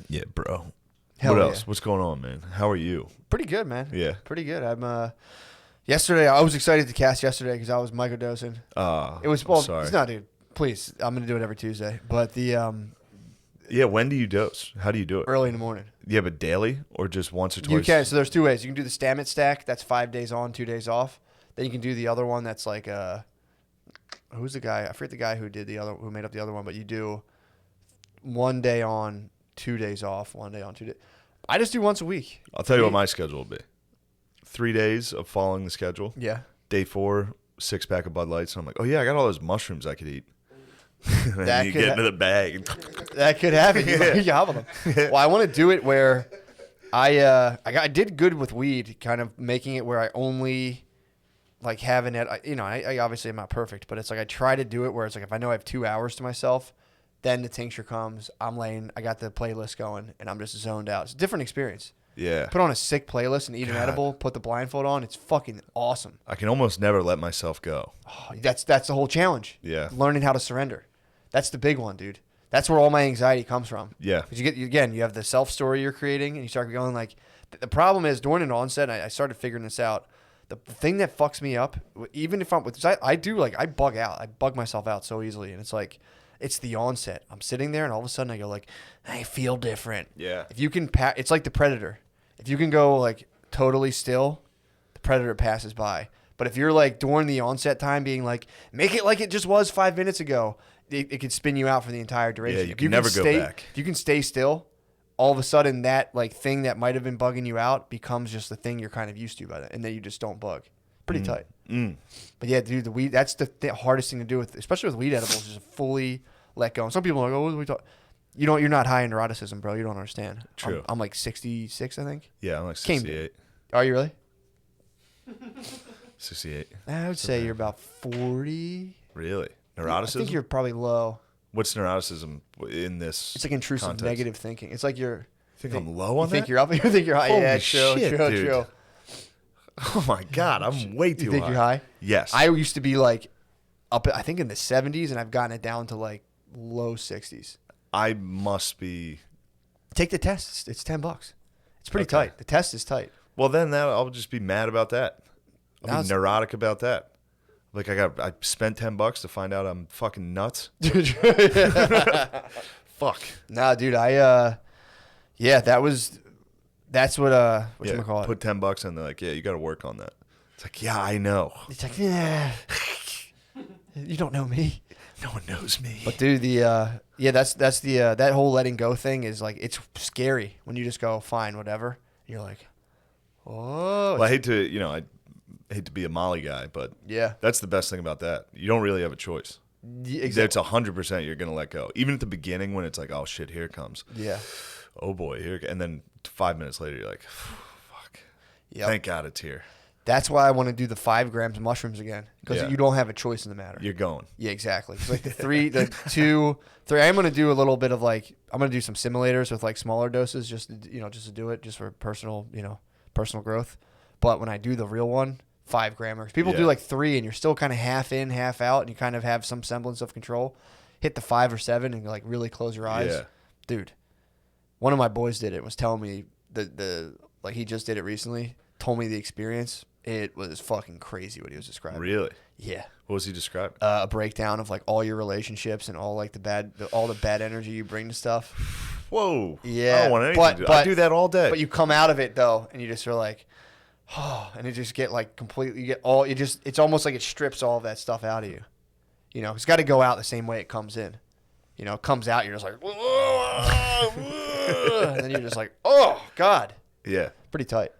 Yeah, bro. Hell what yeah. else? What's going on, man? How are you? Pretty good, man. Yeah. Pretty good. Yesterday, I was excited to cast yesterday because I was microdosing. It was, well, sorry. it's not, dude. Please, I'm going to do it every Tuesday. But Yeah, when do you dose? How do you do it? early in the morning. Yeah, but daily or just once or twice? You can. So there's two ways. You can do the Stammet stack. That's 5 days on, 2 days off. Then you can do the other one. That's like who's the guy? I forget the guy who made up the other one. But you do 1 day on, 2 days off. 1 day on, 2 days. I just do once a week. I'll tell you what my schedule will be. 3 days of following the schedule. Yeah. Day 4, 6-pack of Bud Lights. And I'm like, oh yeah, I got all those mushrooms I could eat. And then That you could get into the bag. That could happen. You might hop on them. Well, I want to do it where I did good with weed, kind of making it where I only like having it. I obviously am not perfect, but it's like I try to do it where it's like if I know I have 2 hours to myself, then the tincture comes. I got the playlist going, and I'm just zoned out. It's a different experience. Yeah. Put on a sick playlist and eat an edible. Put the blindfold on. It's fucking awesome. I can almost never let myself go. Oh, that's the whole challenge. Yeah. Learning how to surrender. That's the big one, dude. That's where all my anxiety comes from. Yeah. Because you have the self story you're creating, and you start going like. The problem is during an onset, I started figuring this out. The thing that fucks me up, even if I bug out. I bug myself out so easily, and it's like, it's the onset. I'm sitting there, and all of a sudden I go like, I feel different. Yeah. If you can, it's like the Predator. If you can go like totally still, the Predator passes by. But if you're like during the onset time being like, make it like it just was 5 minutes ago, it could spin you out for the entire duration. Yeah, you If can never go back. If you can stay still, all of a sudden that like thing that might have been bugging you out becomes just the thing you're kind of used to by then, and then you just don't bug. Pretty tight. But yeah, dude, the weed, that's the hardest thing to do with, especially with weed edibles, is to fully let go. And some people are like, oh, what are we talking? You're not high in neuroticism, bro. You don't understand. True. I'm like 66, I think. Yeah, I'm like Came- 68. Are you really? 68. I would say you're about 40. Really? I Neuroticism? think you're probably low. What's neuroticism in this? It's like intrusive context? negative thinking. It's like You think I'm low on you think that? you're up. You think you're high. Holy Yeah, true, shit, true, dude. true. Oh my god, I'm way too You think high. you're high? Yes. I used to be like up, I think in the 70s, and I've gotten it down to like low 60s. I must be. Take the test. It's $10. It's pretty tight. The test is tight. Well, then I'll just be mad about that. I'll be neurotic about that. Like I spent $10 to find out I'm fucking nuts. Fuck. Nah, dude. That's what whatchamacallit. Put $10 in. They're like, yeah, you got to work on that. It's like, yeah, I know. It's like, yeah, you don't know me. No one knows me. But dude, that's that whole letting go thing is like, it's scary when you just go, fine, whatever. You're like, oh. Well, I hate to be a Molly guy, but yeah, that's the best thing about that. You don't really have a choice. Exactly. It's 100% you're gonna let go, even at the beginning when it's like, oh shit, here it comes. Yeah. Oh boy, here, and then 5 minutes later, you're like, fuck. Yep. Thank God it's here. That's why I want to do the 5 grams of mushrooms again, because you don't have a choice in the matter. You're going. Yeah, exactly. It's like the 2, 3. I'm going to do a little bit of I'm going to do some simulators with smaller doses, just to do it, just for personal growth. But when I do the real one, 5 grammers. People do 3, and you're still kind of half in, half out, and you kind of have some semblance of control. Hit the 5 or 7 and really close your eyes. Yeah. Dude, one of my boys did it. Was telling me he just did it recently. Told me the experience. It was fucking crazy what he was describing. Really? Yeah. What was he describing? A breakdown of all your relationships and all all the bad energy you bring to stuff. Whoa. Yeah. I don't want anything to do. I do that all day. But you come out of it though, and you just are like, oh, and it just get completely. You get all. It's almost like it strips all of that stuff out of you. It's got to go out the same way it comes in. It comes out, you're just like, and then you're just like, oh God. Yeah. Pretty tight.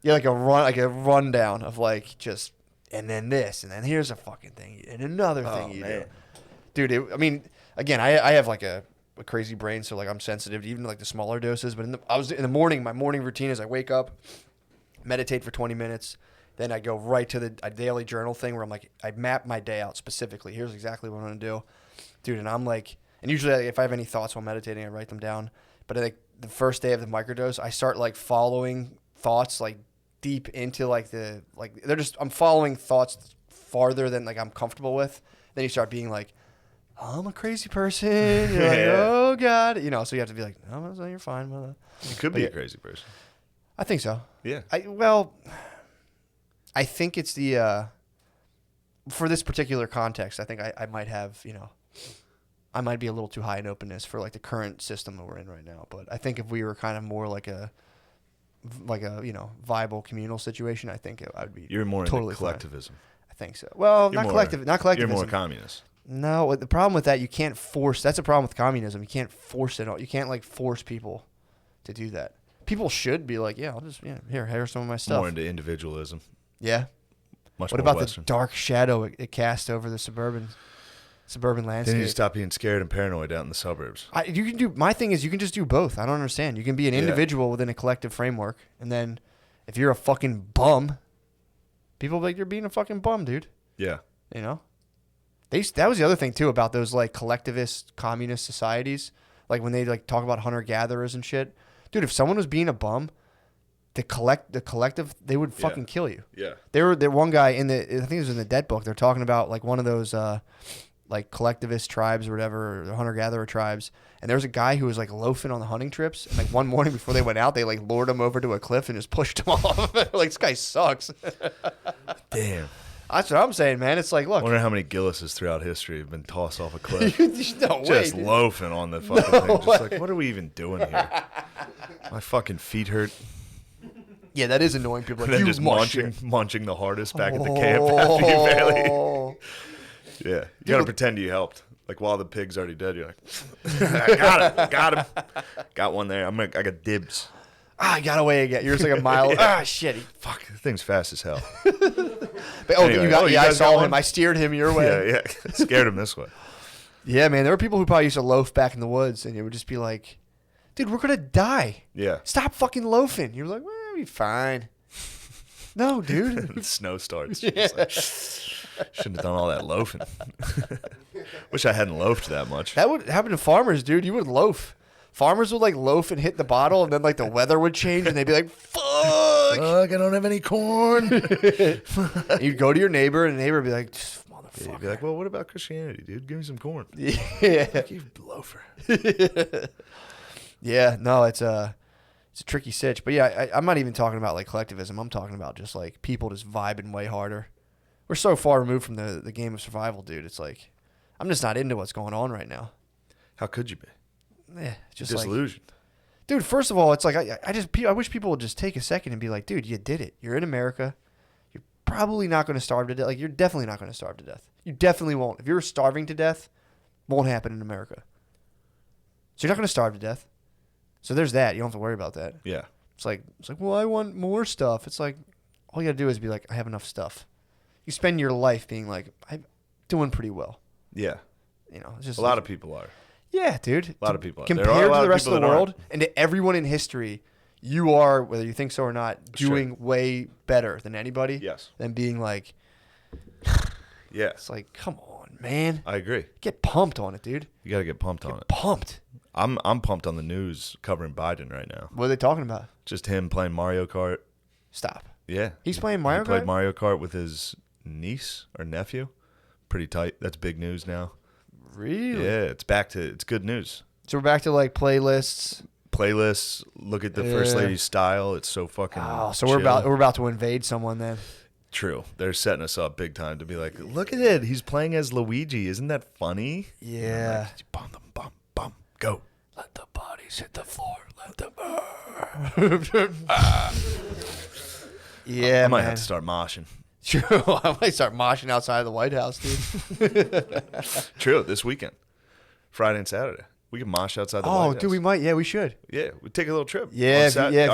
Yeah, like a rundown of and then this, and then here's a fucking thing, and another thing do. Dude, again, I have a crazy brain, so I'm sensitive to even the smaller doses. But in the morning, my morning routine is I wake up, meditate for 20 minutes, then I go right to the daily journal thing where I map my day out specifically. Here's exactly what I'm gonna do, dude. And I'm and usually if I have any thoughts while meditating, I write them down. But the first day of the microdose, I start following thoughts deep into I'm following thoughts farther than I'm comfortable with. Then you start being I'm a crazy person. You're oh God, so you have to be no, you're fine. You could be a crazy person. I think so. Yeah. I think it's the for this particular context, I think I might have, I might be a little too high in openness for the current system that we're in right now. But I think if we were kind of more like a viable communal situation, I think I would be. You're more totally into collectivism. I think so. Well, not collectivism. You're more communist. No, the problem with that, you can't force. That's a problem with communism. You can't force it. You can't force people to do that. People should be yeah, I'll just here's some of my stuff. More into individualism. Yeah. Much what more about Western. The dark shadow it cast over the suburban landscape? Then you stop being scared and paranoid out in the suburbs. My thing is you can just do both. I don't understand. You can be an individual within a collective framework, and then if you're a fucking bum, people will be you're being a fucking bum, dude. Yeah. That was the other thing too about those collectivist communist societies, when they talk about hunter gatherers and shit. Dude, if someone was being a bum, the collective, they would fucking kill you. Yeah. There one guy I think it was in the Dead Book. They're talking about one of those collectivist tribes or whatever, or hunter-gatherer tribes. And there was a guy who was loafing on the hunting trips. And one morning before they went out, they lured him over to a cliff and just pushed him off. This guy sucks. Damn. That's what I'm saying, man. It's look. I wonder how many Gillises throughout history have been tossed off a cliff. No way, just dude. Loafing on the fucking thing. Just what are we even doing here? My fucking feet hurt. Yeah, that is annoying. People And then just munching the hardest back at the camp after you barely. Yeah, you gotta pretend you helped. While the pig's already dead, you're I got him. Got one there. I got dibs. I got away again. You're just a mile. Shit. Fuck, the thing's fast as hell. But, Anyway, I saw him. I steered him your way. Yeah. Scared him this way. Yeah, man. There were people who probably used to loaf back in the woods, and it would just be dude, we're gonna die. Yeah. Stop fucking loafing. You're well, we'll be fine. No, dude. The snow starts. Yeah. Shouldn't have done all that loafing. Wish I hadn't loafed that much. That would happen to farmers, dude. You would loaf. Farmers would loaf and hit the bottle, and then the weather would change, and they'd be fuck. I don't have any corn. You'd go to your neighbor, and the neighbor would be motherfucker. Yeah, you'd be well, what about Christianity, dude? Give me some corn. Yeah. You loafer. Yeah, no, it's it's a tricky sitch. But yeah, I'm not even talking about like collectivism. I'm talking about just like people just vibing way harder. We're so far removed from the game of survival, dude. It's like I'm just not into what's going on right now. How could you be? Yeah, just Disillusioned. like, dude. First of all, it's like I wish people would just take a second and be like, dude, you did it. You're in America. You're probably not going to starve to death. Like you're definitely not going to starve to death. You definitely won't. If you're starving to death, won't happen in America. So you're not going to starve to death. So there's that. You don't have to worry about that. Yeah. It's like, well, I want more stuff. It's like, all you got to do is be like, I have enough stuff. You spend your life being like, I'm doing pretty well. Yeah. You know, it's just a lot of people are. Yeah, dude. A lot of people are. Compared to the rest of the world and to everyone in history, you are, whether you think so or not, doing way better than anybody. Yes. Than being like, yeah. It's like, come on, man. I agree. Get pumped on it, dude. You got to get pumped on it. Pumped. I'm pumped on the news covering Biden right now. What are they talking about? Just him playing Mario Kart. Stop. Yeah. He's playing Mario Kart? He played Mario Kart with his niece or nephew. Pretty tight. That's big news now. Really? Yeah, it's good news. So we're back to like playlists. Look at the first lady's style. It's so fucking so chill. we're about to invade someone then. True. They're setting us up big time to be like, look at it. He's playing as Luigi. Isn't that funny? Yeah. Like, bum, bum, bum, bum. Go. Let the bodies hit the floor. Let them Yeah, I might have to start moshing. True. I might start moshing outside of the White House, dude. True. This weekend. Friday and Saturday. We can mosh outside the White House. Oh, dude, we might. Yeah, we should. Yeah, we take a little trip. Yeah,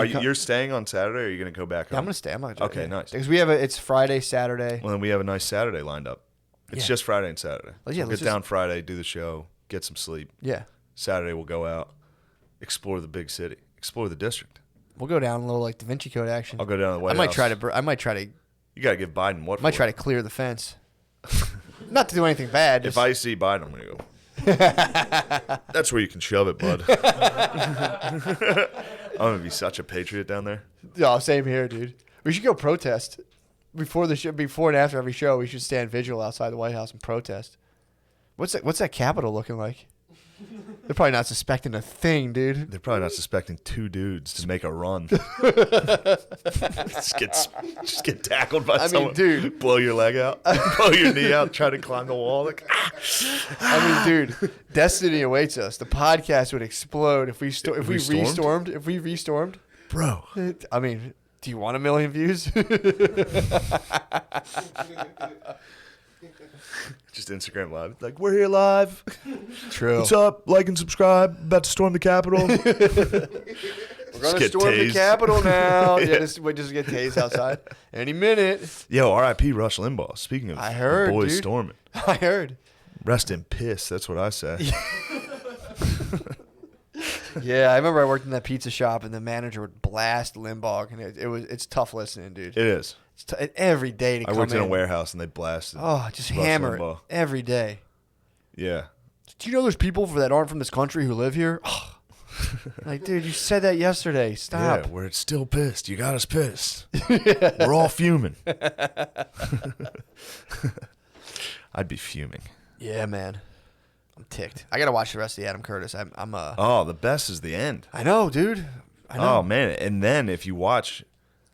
you're staying on Saturday, or are you going to go back home? Yeah, I'm going to stay. I'm not Okay, nice. Because it's Friday, Saturday. Well, then we have a nice Saturday lined up. It's just Friday and Saturday. Well, yeah, We'll get down Friday, do the show, get some sleep. Yeah. Saturday we'll go out, explore the big city, explore the district. We'll go down a little like Da Vinci Code action. I'll go down to the White House. I might try to. You got to give Biden what? I might try to clear the fence. Not to do anything bad. If I see Biden, I'm going to go. That's where you can shove it, bud. I'm going to be such a patriot down there. Oh, same here, dude. We should go protest. Before and after every show, we should stand vigil outside the White House and protest. What's that Capitol looking like? They're probably not suspecting a thing, dude. They're probably not suspecting two dudes to make a run. just get tackled by someone. Dude. Blow your leg out. Blow your knee out. Try to climb the wall. Like, dude, destiny awaits us. The podcast would explode if we restormed. Bro. I mean, do you want 1 million views? Just Instagram live. Like, we're here live. True. What's up? Like and subscribe. About to storm the Capitol. We're going to storm the Capitol now. Yeah, just get tased outside any minute. Yo, R.I.P. Rush Limbaugh. Speaking of I heard, the boys dude. storming. I heard. Rest in piss. That's what I say. Yeah, I remember I worked in that pizza shop and the manager would blast Limbaugh, and it's tough listening, dude. It is. It's every day to come in. I worked in a warehouse and they blasted. Oh, just Rush hammer Limbaugh. it every day. Yeah. Do you know there's people that aren't from this country who live here? Like, dude, you said that yesterday. Stop. Yeah, we're still pissed. You got us pissed. We're all fuming. I'd be fuming. Yeah, man. I'm ticked. I gotta watch the rest of the Adam Curtis. Oh, the best is the end. I know, dude. I know. Oh man, and then if you watch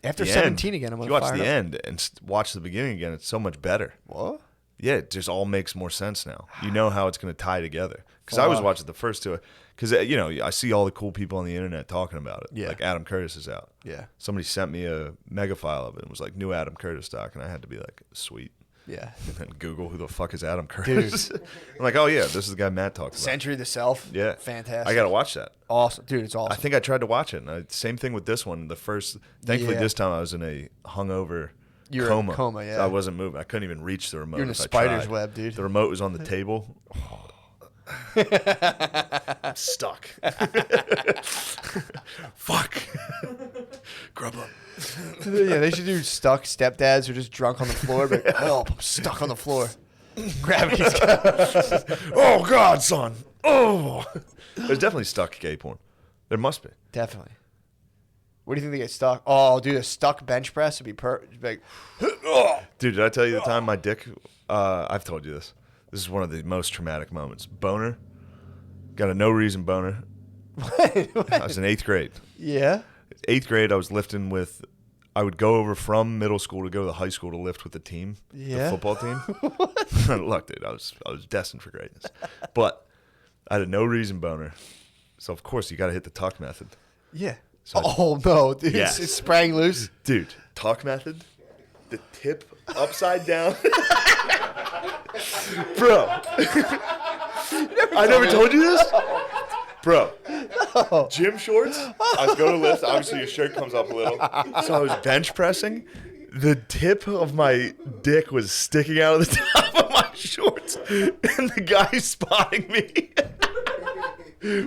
after the 17 end, again, I'm gonna you watch fire the it up. end and watch the beginning again. It's so much better. What? Yeah, it just all makes more sense now. You know how it's going to tie together. Because I was watching the first two. Because, I see all the cool people on the internet talking about it. Yeah. Like Adam Curtis is out. Yeah. Somebody sent me a mega file of it and was like, new Adam Curtis doc. And I had to be like, sweet. Yeah. And then Google, who the fuck is Adam Curtis? I'm like, oh, yeah, this is the guy Matt talked about. Century the Self. Yeah. Fantastic. I got to watch that. Awesome. Dude, it's awesome. I think I tried to watch it. And same thing with this one. Thankfully, this time I was in a hungover You're coma. in a coma, yeah. So I wasn't moving. I couldn't even reach the remote. You're in a if I spider's tried. web, dude. The remote was on the table. I'm stuck. Fuck. Grub up. Yeah, they should do stuck stepdads who are just drunk on the floor, but help, I'm stuck on the floor. Gravity's got. Oh, God, son. Oh. There's definitely stuck gay porn. There must be. Definitely. What do you think they get stuck? Oh, dude, a stuck bench press would be like, Dude, did I tell you the time my dick? I've told you this. This is one of the most traumatic moments. Boner. Got a no reason boner. What? I was in 8th grade. Yeah. 8th grade, I was lifting with. I would go over from middle school to go to the high school to lift with the team, Yeah? the football team. Look, dude, I was destined for greatness, but I had a no reason boner. So of course you got to hit the tuck method. Yeah. So Oh no, dude! Yes. It's sprang loose. Dude, tuck method, the tip upside down, bro. I never told you this, bro. Gym shorts. I was going to lift. Obviously, your shirt comes up a little. So I was bench pressing. The tip of my dick was sticking out of the top of my shorts, and the guy spotting me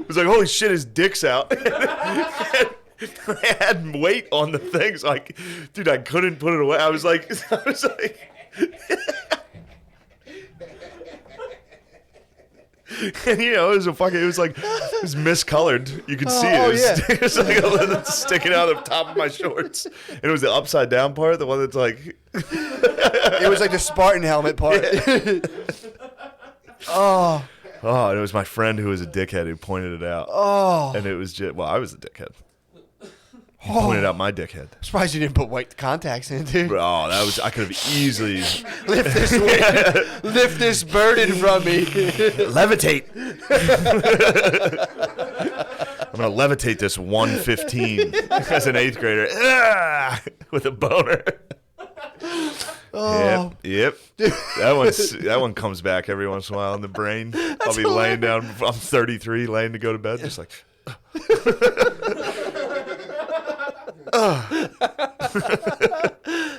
was like, "Holy shit, his dick's out!" I had weight on the things, like, dude, I couldn't put it away. I was like. And it was it was miscolored. You could see it. It was like a little sticking out of the top of my shorts. And it was the upside down part, the one that's like. It was like the Spartan helmet part. Oh, and it was my friend who was a dickhead who pointed it out. oh. And it was just, I was a dickhead. He pointed out my dickhead. Surprised you didn't put white contacts in, dude. Oh, I could have easily. Lift this weight. Lift this burden from me. Levitate. I'm going to levitate this 115 as an 8th grader. With a boner. Oh. Yep. That one comes back every once in a while in the brain. I'll be laying down. I'm 33, laying to go to bed, just like.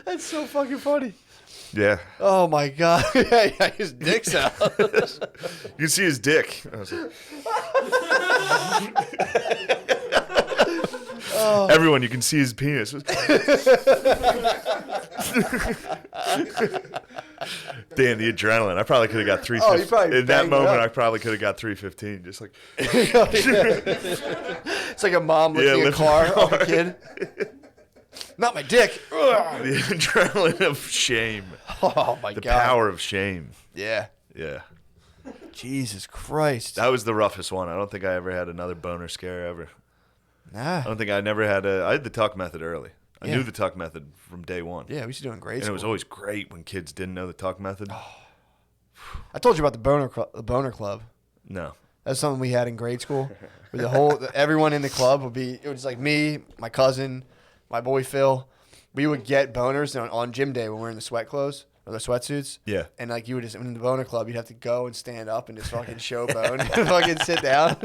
That's so fucking funny. Yeah. Oh my god. Yeah, his dick's out. You can see his dick. I was like, everyone, you can see his penis. Damn, the adrenaline. I probably could have got 315. Oh, you probably in that banged it moment, up. I probably could have got 315. Just like. It's like a mom lifting a lifting car a off a car. kid. Not my dick. The adrenaline of shame. Oh my The god. power of shame. Yeah. Yeah. Jesus Christ. That was the roughest one. I don't think I ever had another boner scare ever. Nah. I don't think I never had I had the tuck method early. I Yeah. knew the tuck method from day one. Yeah, we used to do it in grade And school. it was always great when kids didn't know the tuck method. I told you about the boner club. No. That's something we had in grade school. Where everyone in the club it was like me, my cousin, my boy Phil. We would get boners on gym day when we were in the sweat clothes or the sweatsuits. Yeah. And like you would just in the boner club, you'd have to go and stand up and just fucking show bone and fucking sit down.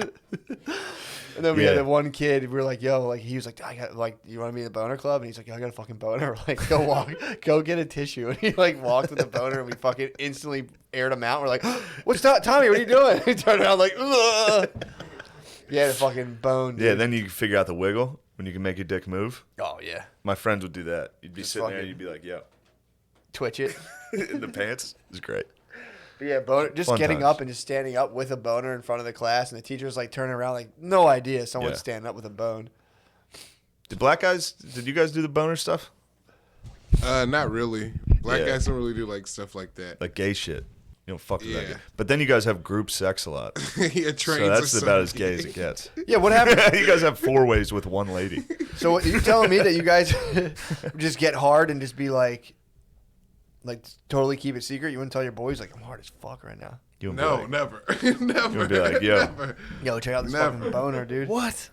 And then we had Yeah. the one kid. We were like, "Yo," like he was like, "I got like, you want to be in the boner club?" And he's like, "Yo, I got a fucking boner." We're like, go get a tissue. And he like walked with the boner, and we fucking instantly aired him out. We're like, "What's Tommy? What are you doing?" He turned around like, "Ugh." He had a fucking bone. Dude. Yeah, then you figure out the wiggle when you can make your dick move. Oh yeah, My friends would do that. You'd be Just sitting there, fucking- you'd be like, yo. twitch it. In the pants. It was great. But yeah, boner, just Fun getting times. up and just standing up with a boner in front of the class, and the teacher's like turning around like, no idea someone's Yeah. standing up with a bone. Did you guys do the boner stuff? Not really. Black Yeah. guys don't really do like stuff like that. Like gay shit. You don't fuck with that Yeah. guy. But then you guys have group sex a lot. Yeah, trains So that's are about so as gay as it gets. Yeah, what happened? You guys have 4 ways with one lady. So what, you telling me that you guys just get hard and just be like totally keep it secret? You wouldn't tell your boys like, I'm hard as fuck right now. You would be No, like, never. Never. You would be like, yo. Never. Yo, check out this Never. fucking boner, dude. What?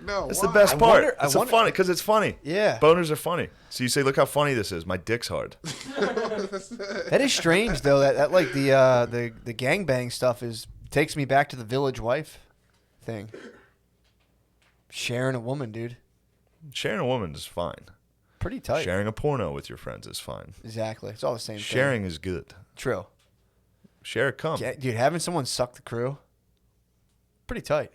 No. That's why? the best I part. wonder- I It's wonder- funny because it's funny. Yeah. Boners are funny. So you say, look how funny this is. My dick's hard. That is strange though. That like the gangbang stuff takes me back to the village wife thing. Sharing a woman, dude. Sharing a woman is fine. Pretty tight. Sharing a porno with your friends is fine. Exactly. It's all the same Sharing is good. thing. True. Share a cum. Yeah, dude, having someone suck the crew, pretty tight.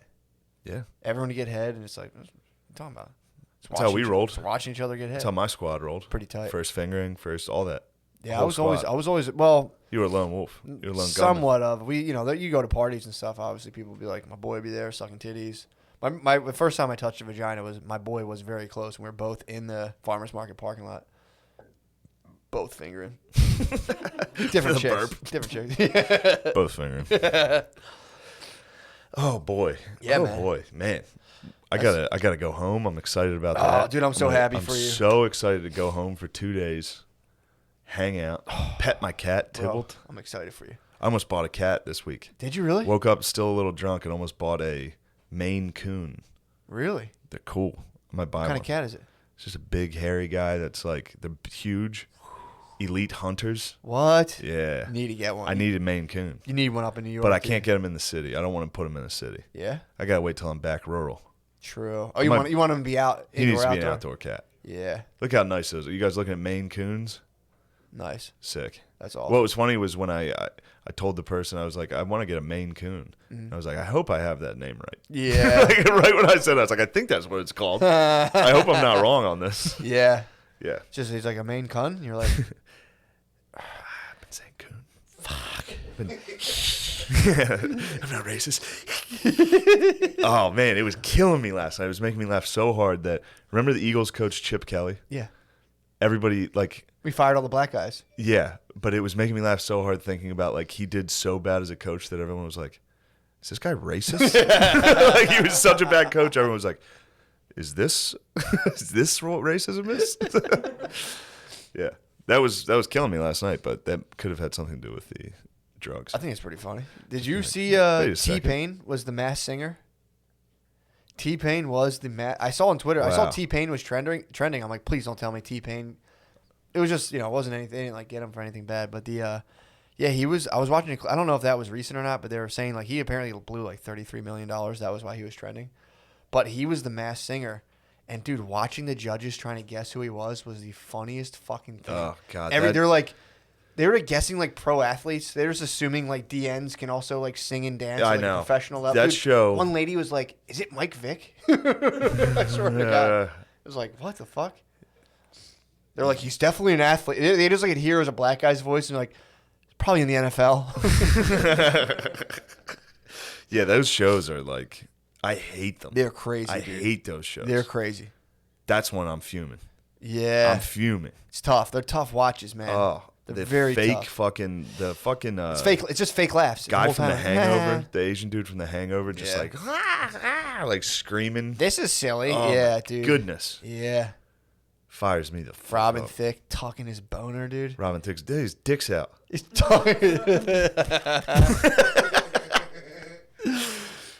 Yeah. Everyone to get head, and it's like, what are you talking about? It's That's how we rolled. it's watching each other get head. That's how my squad rolled. Pretty tight. First fingering, first all that. Yeah, Whole I was squad. always, well, You were a lone wolf. You were a lone gunman. somewhat of. You go to parties and stuff. Obviously, people would be like, my boy would be there sucking titties. The first time I touched a vagina was my boy was very close, and we were both in the farmers market parking lot, both fingering. Different the chicks. burp. Different chicks. Both fingering. Oh boy. Yeah, oh man. boy, man. I gotta go home. I'm excited about Oh, that. dude, I'm so happy for you. I'm so excited to go home for 2 days, hang out, pet my cat Bro, Tybalt. I'm excited for you. I almost bought a cat this week. Did you really? Woke up still a little drunk and almost bought a Maine Coon. Really? They're cool. I might buy What kind one. of cat is it? It's just a big hairy guy that's like the huge elite hunters. What? Yeah. You need to get one. I need a Maine Coon. You need one up in New York. But I dude. can't get him in the city. I don't want to put him in the city. Yeah. I gotta wait till I'm back rural. True. Oh, you might- want him to be out? He needs to be outdoor? an outdoor cat. Yeah. Look how nice those are. You guys looking at Maine Coons? Nice. Sick. That's awesome. What was funny was when I told the person, I was like, I want to get a Maine Coon. I was like, I hope I have that name right. Yeah. Like, right when I said it, I was like, I think that's what it's called. I hope I'm not wrong on this. Yeah. Yeah. Just he's like a Maine Coon. You're like, I've been saying Coon. Fuck. I'm not racist. Oh, man, it was killing me last night. It was making me laugh so hard that, remember the Eagles coach Chip Kelly? yeah. Everybody, like, We fired all the black guys. yeah, but it was making me laugh so hard thinking about, like, he did so bad as a coach that everyone was like, is this guy racist? Like, he was such a bad coach. Everyone was like, is this what racism is? Yeah, that was killing me last night, but that could have had something to do with the drugs. I think it's pretty funny. Did you see wait a second. T-Pain was the Masked Singer? T-Pain was the I saw on Twitter. I saw Wow. T-Pain was trending. I'm like, please don't tell me T-Pain. It was just, it wasn't anything. They didn't like get him for anything bad. But yeah, he was. I was watching. I don't know if that was recent or not, but they were saying like he apparently blew like $33 million. That was why he was trending. But he was the Masked Singer, and dude, watching the judges trying to guess who he was the funniest fucking thing. Oh, God, They're like. They were guessing like pro athletes. They were just assuming like DNs can also like sing and dance Yeah, at, I like, know. a professional level. That Dude, show- One lady was like, "Is it Mike Vick?" I swear to God, it was like, "What the fuck?" They're like, "He's definitely an athlete." They just like could hear it was a black guy's voice and like, probably in the NFL. Yeah, those shows are like, I hate them. They're crazy. I dude. hate those shows. They're crazy. That's when I'm fuming. Yeah, I'm fuming. it's tough. They're tough watches, man. Oh, They're the very fake tough. fucking It's fake. It's just fake laughs. guy whole from The time. Hangover, the Asian dude from The Hangover, just Yeah. like screaming. This is silly. Oh, yeah, my dude. Goodness, Yeah. fires me the fuck Robin up. Thicke tucking his boner, dude. Robin Thicke's his dick's out. He's talking.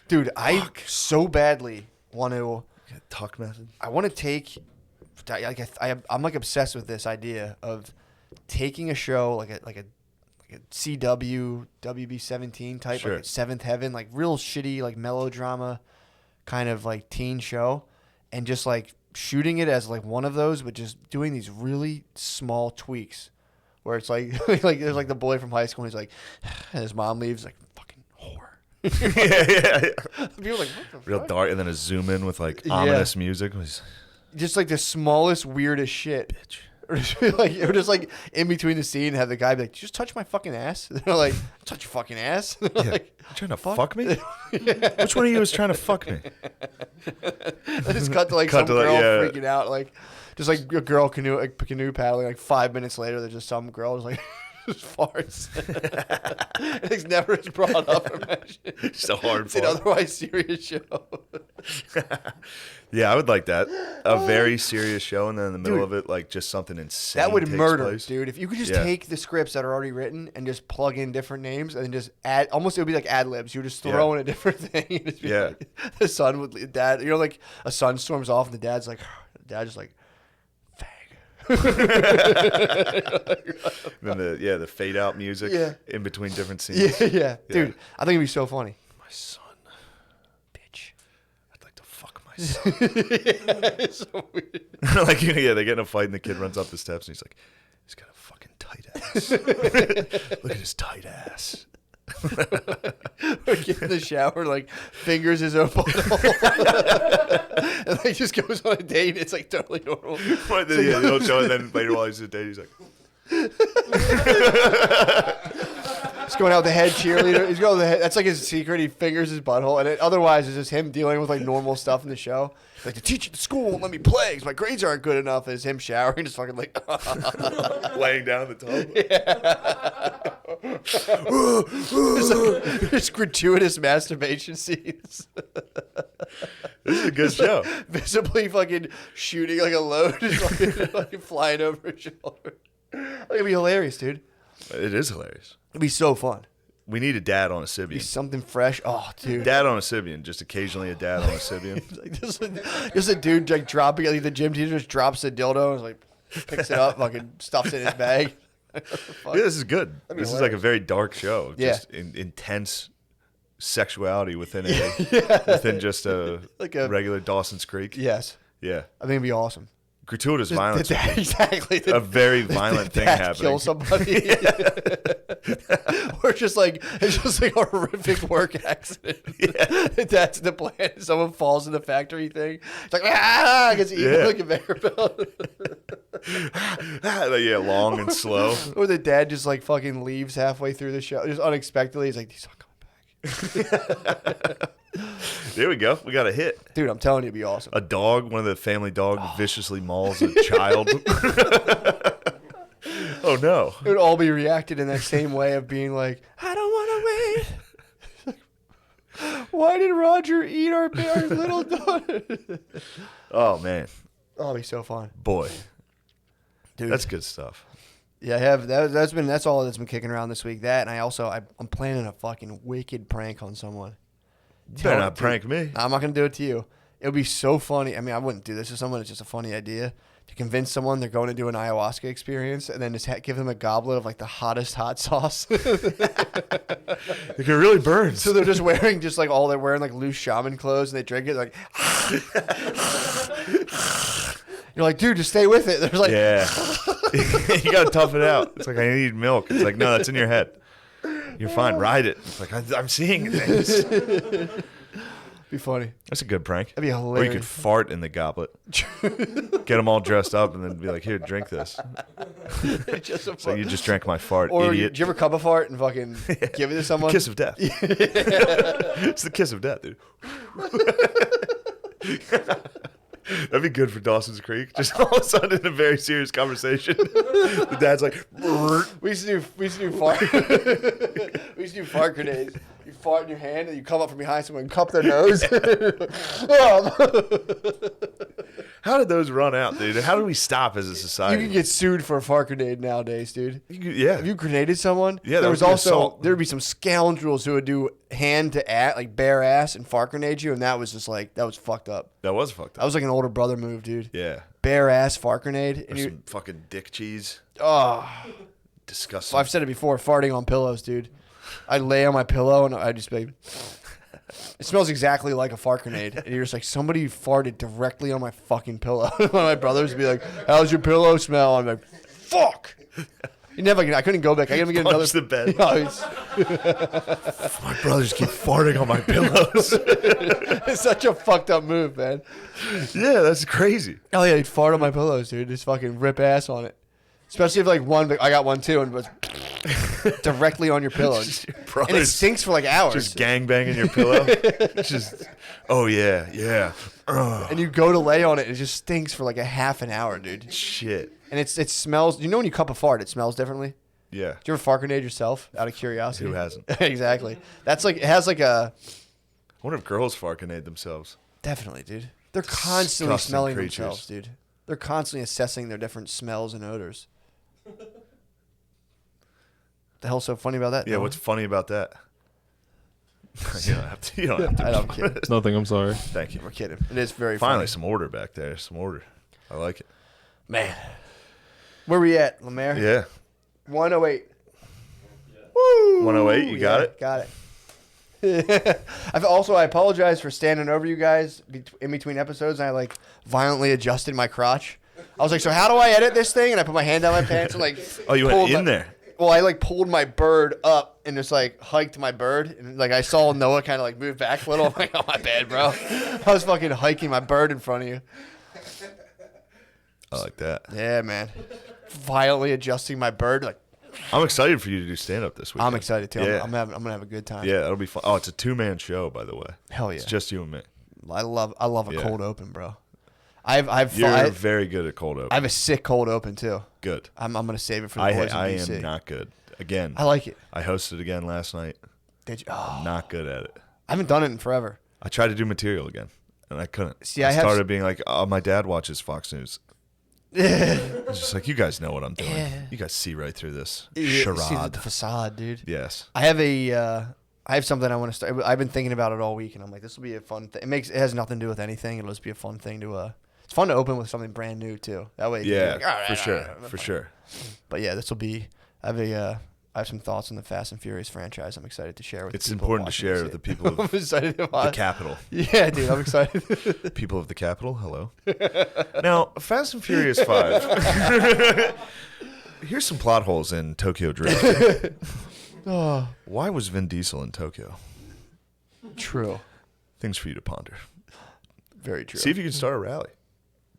Dude, I so badly want to. Tuck method. I want to take. Like I'm like obsessed with this idea of taking a show like a CW WB17 type, Sure. like Seventh Heaven, like real shitty like melodrama kind of like teen show, and just like shooting it as like one of those, but just doing these really small tweaks, where it's like like there's like the boy from high school, and he's like, and his mom leaves, like fucking whore. yeah. People are like, what the Real fuck? dark, and then a zoom in with like Yeah. ominous music. Just like the smallest, weirdest shit. Bitch. Or just be like, or just like in between the scene, have the guy be like, "Did you just touch my fucking ass?" They're like, "Touch your fucking ass." They're Yeah. like, You trying to fuck me? Which one of you is trying to fuck me? they just cut to like Cut some to, like, girl yeah. freaking out, like just like a girl canoe paddling. Like 5 minutes later, there's just some girl just like just farts. It's never brought up or mentioned. Just a hard It's an fart. otherwise serious show. Yeah, I would like that. A very serious show, and then in the middle Dude. of it, like just something insane. That would takes murder, place. dude. If you could just Yeah. take the scripts that are already written and just plug in different names and then just add, almost it would be like ad libs. You would just throw in a different thing. And just be Yeah. like, the son would, dad, like a sun storms off and the dad's like, just like, And then the fade out music Yeah. in between different scenes. yeah. Dude, I think it'd be so funny. My son, Bitch. I'd like to fuck my son. It's so weird. Like they get in a fight, and the kid runs up the steps, and he's like, "He's got a fucking tight ass. Look at his tight ass." Or get in the shower, like fingers his own butthole, and like just goes on a date. It's like totally normal. But then, they don't show it. Then later, while he's at a date, he's like, He's going out with the head cheerleader. He's going with the head. That's like his secret. He fingers his butthole, and otherwise it's just him dealing with like normal stuff in the show. Like the teacher at the school won't let me play because my grades aren't good enough. And it's him showering, just fucking like. laying down in the tub. It's gratuitous masturbation scenes. This is a good show. Visibly fucking shooting like a load, just fucking flying over his shoulder. It'd be hilarious, dude. It is hilarious. It'd be so fun. We need a dad on a It'd be Sibian. something fresh. Oh, dude. Dad on a Sibian. Just occasionally a dad on a Sibian. Like, just a dude like dropping, like the gym teacher just drops a dildo and like picks it up, fucking stuffs it in his bag. Yeah, this is good. be This is like a hilarious. very dark show. Yeah. Just intense sexuality within within just a, Like a- regular Dawson's Creek. Yes. Yeah. I think it'd be awesome. Gratuitous violence. The dad, exactly. A very violent thing dad happening. kill somebody. Or just like it's just like a horrific work accident. That's the plan. Someone falls in the factory thing. It's like gets eaten Yeah. like a conveyor belt. Yeah, long and slow. Or the dad just like fucking leaves halfway through the show, just unexpectedly. He's like, he's not coming back. There we go. We got a hit. Dude, I'm telling you, it'd be awesome. A dog, one of the family dog, viciously mauls a child. Oh no. It would all be reacted in that same way of being like, I don't want to wait. Why did Roger eat our little daughter? Oh man. Oh, it'd be so fun, Boy. dude. That's good stuff. Yeah, I have. That's all that's been kicking around this week. That, and I'm planning a fucking wicked prank on someone. You better not prank me. I'm not gonna do it to you. It would be so funny. I mean, I wouldn't do this to someone. It's just a funny idea to convince someone they're going to do an ayahuasca experience, and then just give them a goblet of like the hottest hot sauce. It really burns. So they're just wearing they're wearing like loose shaman clothes, and they drink it like. You're like, dude, just stay with it. They're like, Yeah. You gotta tough it out. It's like, I need milk. It's like, no, that's in your head. You're fine. Ride it. It's like, I'm seeing things. be funny. That's a good prank. That'd be Or you hilarious. could fart in the goblet. Get them all dressed up and then be like, here, drink this. Just a So you just drank my fart, or idiot. did you ever cup a fart and fucking give it to someone? Kiss of death. It's the kiss of death, dude. That'd be good for Dawson's Creek. Just all of a sudden in a very serious conversation. The dad's like, We used to do fart. We used to do fart grenades. You fart in your hand and you come up from behind someone and cup their nose. how did those run out, dude? How do we stop as a You society? can get sued for a fart grenade nowadays, dude. Yeah. If you grenaded someone, Yeah, that there would was be also assault. there would be some scoundrels who would do hand to ass, like bare ass, and fart grenade you, and that was just like that was fucked up. That was fucked That up. was like an older brother move, dude. Yeah. Bare ass fart grenade, Or and you, some fucking dick cheese. oh, Disgusting. I've said it before, farting on pillows, dude. I'd lay on my pillow and I'd just be. It smells exactly like a fart grenade, and you're just like, somebody farted directly on my fucking pillow. One of my brothers would be like, "How's your pillow smell?" I'm like, "Fuck." You never. I couldn't go back. I gotta get another. Punch the bed. No, it's, My brothers keep farting on my pillows. it's such a fucked up move, man. Yeah, that's crazy. Oh yeah, he'd fart on my pillows, dude. Just fucking rip ass on it. Especially if like one, I got one too, and it was directly on your pillow, Just your and it brothers stinks for like hours. Just gangbanging your pillow. Just, oh yeah, yeah. Ugh, And you go to lay on it, and it just stinks for like a half an hour, dude. shit. And it smells. You know when you cup a fart, it smells differently. Yeah. Do you ever fart grenade yourself out of curiosity? Who hasn't? Exactly. That's like it has like a I wonder if girls fart grenade themselves. definitely, dude. They're constantly Disgusting smelling creatures. themselves, dude. They're constantly assessing their different smells and odors. The hell's so funny about that? Yeah, No? what's funny about that? You don't have to. You don't have to. I don't care. Nothing. I'm sorry. Thank you. We're kidding. It is very Finally, funny. some order back there. Some order. I like it. Man. Where we at, Lemaire? Yeah. 108. Woo! 108, you got it? Got it. I apologize for standing over you guys in between episodes, and I like violently adjusted my crotch. I was like, so how do I edit this thing? And I put my hand down my pants and like Oh, you went pulled in my- there. Well, I like pulled my bird up and just like hiked my bird, and like I saw Noah kind of like move back a little. I'm like, oh my bad, bro. I was fucking hiking my bird in front of you. I like that. Yeah, man. Violently adjusting my bird. Like I'm excited for you to do stand up this week. I'm excited too. Yeah. I'm gonna have a good time. Yeah, that'll be fun. Oh, it's a 2-man show, by the way. Hell yeah. It's just you and me. I love a Yeah. cold open, bro. I've You're very good at cold open. I have a sick cold open too. Good. I'm gonna save it for the boys in I DC. am not good. Again, I like it. I hosted again last night. Did you? Oh, Not good at it. I haven't done it in forever. I tried to do material again, and and I couldn't. See, I I have started being like, "Oh, my dad watches Fox News." It's just like, you guys know what I'm doing. Yeah. You guys see right through this See charade. the facade, dude. Yes. I have something I want to start. I've been thinking about it all week, and I'm like, this will be a fun thing. It has nothing to do with anything. It'll just be a fun thing to. It's fun to open with something brand new too. That way, you can be Yeah, like, "All right, for all sure, right, all right, for fine." sure. But yeah, this will be. I have some thoughts on the Fast and Furious franchise. I'm excited to share with. It's people important to watching share this with the shit. people I'm of excited to the watch. capital. Yeah, dude, I'm excited. People of the capital, hello. Now, Fast and Furious 5. Here's some plot holes in Tokyo Drift. Oh, Why was Vin Diesel in Tokyo? true. Things for you to ponder. Very true. See if you can start a rally.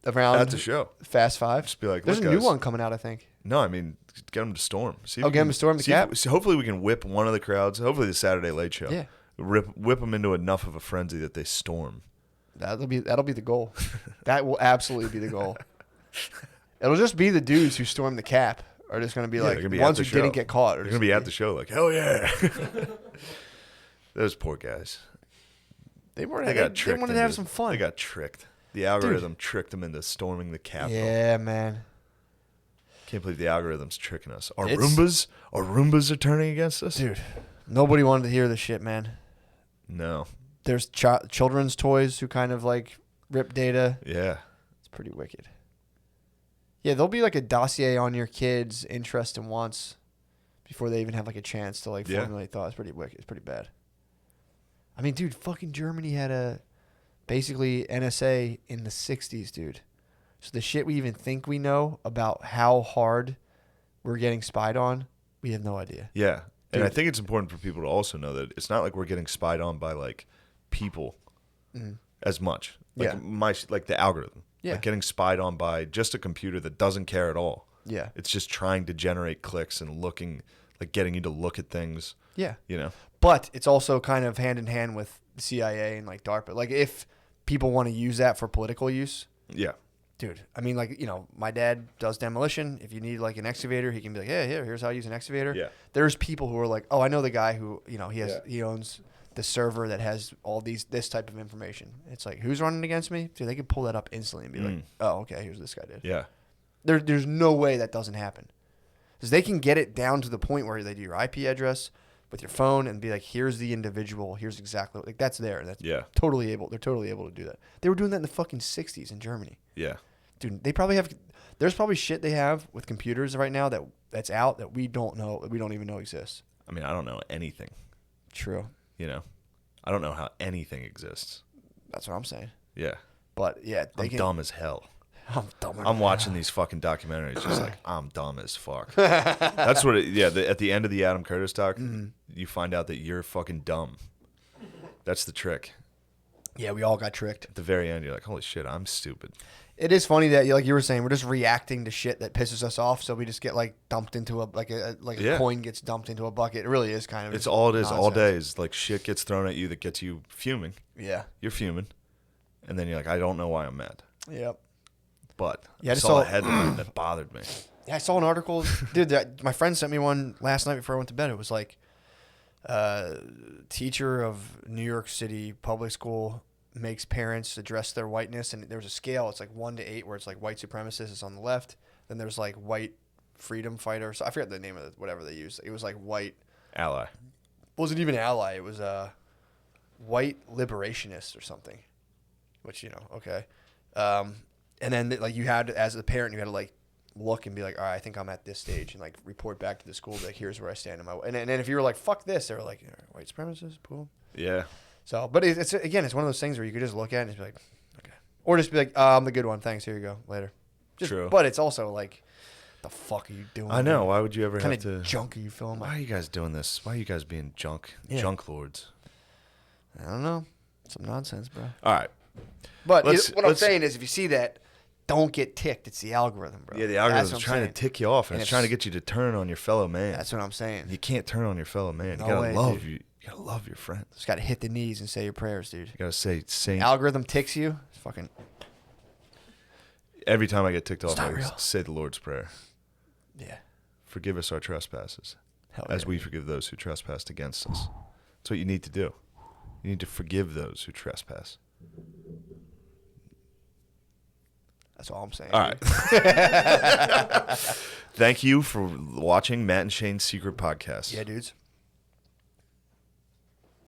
Around That's a show. Fast Five. Just be like, There's look, a new guys. one coming out, I think. No, I mean, get them to storm. See if Oh, you get 'em can- to storm the see if- Cap? so hopefully we can whip one of the crowds. Hopefully the Saturday Late Show. Yeah. Whip them into enough of a frenzy that they storm. That'll be the goal. That will absolutely be the goal. It'll just be the dudes who storm the Cap are just going to be like they're gonna be the ones at who the show. didn't get caught. They're going to be at the show like, hell yeah. Those poor guys. They wanted They got they tricked. wanted to have into- some fun. They got tricked. The algorithm tricked them into storming the Capitol. Yeah, man. Can't believe the algorithm's tricking us. Our It's- Roombas are turning against us? Dude, nobody wanted to hear this shit, man. No. There's children's toys who kind of like rip data. Yeah. It's pretty wicked. Yeah, there'll be like a dossier on your kids' interests and wants before they even have like a chance to like Yeah. formulate thoughts. It's pretty wicked. It's pretty bad. I mean, dude, fucking Germany had basically NSA in the 60s, dude. So the shit we even think we know about how hard we're getting spied on, we have no idea. Yeah. And I Dude. think it's important for people to also know that it's not like we're getting spied on by like people as much. Like Yeah. like the algorithm. Yeah. Like getting spied on by just a computer that doesn't care at all. Yeah. It's just trying to generate clicks and getting you to look at things, Yeah. you know. But it's also kind of hand in hand with the CIA and like DARPA. Like if people want to use that for political use, Yeah. dude, I mean, like, you know, my dad does demolition. If you need like an excavator, he can be like, yeah, here's how I use an excavator. Yeah. There's people who are like, oh, I know the guy who, you know, Yeah. he owns the server that has all this type of information. It's like, who's running against me? Dude, they could pull that up instantly and be like, oh, okay, here's what this guy did. Yeah. There's no way that doesn't happen. Because they can get it down to the point where they do your IP address with your phone and be like, here's the individual, here's exactly like that's there. That's Yeah. totally able. They're totally able to do that. They were doing that in the fucking 60s in Germany. Yeah. Dude, they probably have. There's probably shit they have with computers right now that's out that we don't know, that we don't even know exists. I mean, I don't know anything, True. you know. I don't know how anything exists. That's what I'm saying. Yeah. But yeah, I'm dumb as hell. I'm dumb. I'm watching these fucking documentaries just like, I'm dumb as fuck. That's what at the end of the Adam Curtis doc, you find out that you're fucking dumb. That's the trick. Yeah, we all got tricked. At the very end, you're like, holy shit, I'm stupid. It is funny that, like you were saying, we're just reacting to shit that pisses us off, so we just get like dumped into a Yeah. coin gets dumped into a bucket. It really is kind of. It's all it is all nonsense. day is like shit gets thrown at you that gets you fuming. Yeah. You're fuming. And then you're like, I don't know why I'm mad. Yep. But Yeah, I I just saw a saw- headline that bothered me. Yeah, I saw an article, dude. My friend sent me one last night before I went to bed. It was like, teacher of New York City public school makes parents address their whiteness, and there's a scale. It's like 1 to 8, where it's like white supremacist is on the left. Then there's like white freedom fighter. So I forget the name of whatever they used. It was like white. Ally. Wasn't even ally. It was white liberationist or something. Which, you know, okay. And then like you had, as a parent, you had to like look and be like, all right, I think I'm at this stage, and like report back to the school, be like, here's where I stand in my. And then if you were like, fuck this, they were like, white supremacist, boom. Yeah. So, but it's again, it's one of those things where you could just look at it and just be like, okay, or just be like, I'm the good one, thanks, here you go, later. Just, True. But it's also like, the fuck are you doing? I know. Why would you ever What kind have of to? junk are you filming? Why are you guys doing this? Why are you guys being junk lords? I don't know. Some nonsense, bro. All right. But Let's- what I'm let's- saying is, if you see that, don't get ticked. It's the algorithm, bro. Yeah, the That's algorithm's what I'm trying saying. to tick you off, and And it's if- trying to get you to turn on your fellow man. That's what I'm saying. You can't turn on your fellow man. No You gotta way, love dude. you. You gotta love your friends. Just got to hit the knees and say your prayers, dude. You gotta say Saint. Algorithm ticks you. It's fucking. Every time I get ticked off, not I real. say the Lord's Prayer. Yeah. Forgive us our trespasses, Hell as yeah. we forgive those who trespass against us. That's what you need to do. You need to forgive those who trespass. That's all I'm saying. All dude. right. Thank you for watching Matt and Shane's Secret Podcast. Yeah, dudes.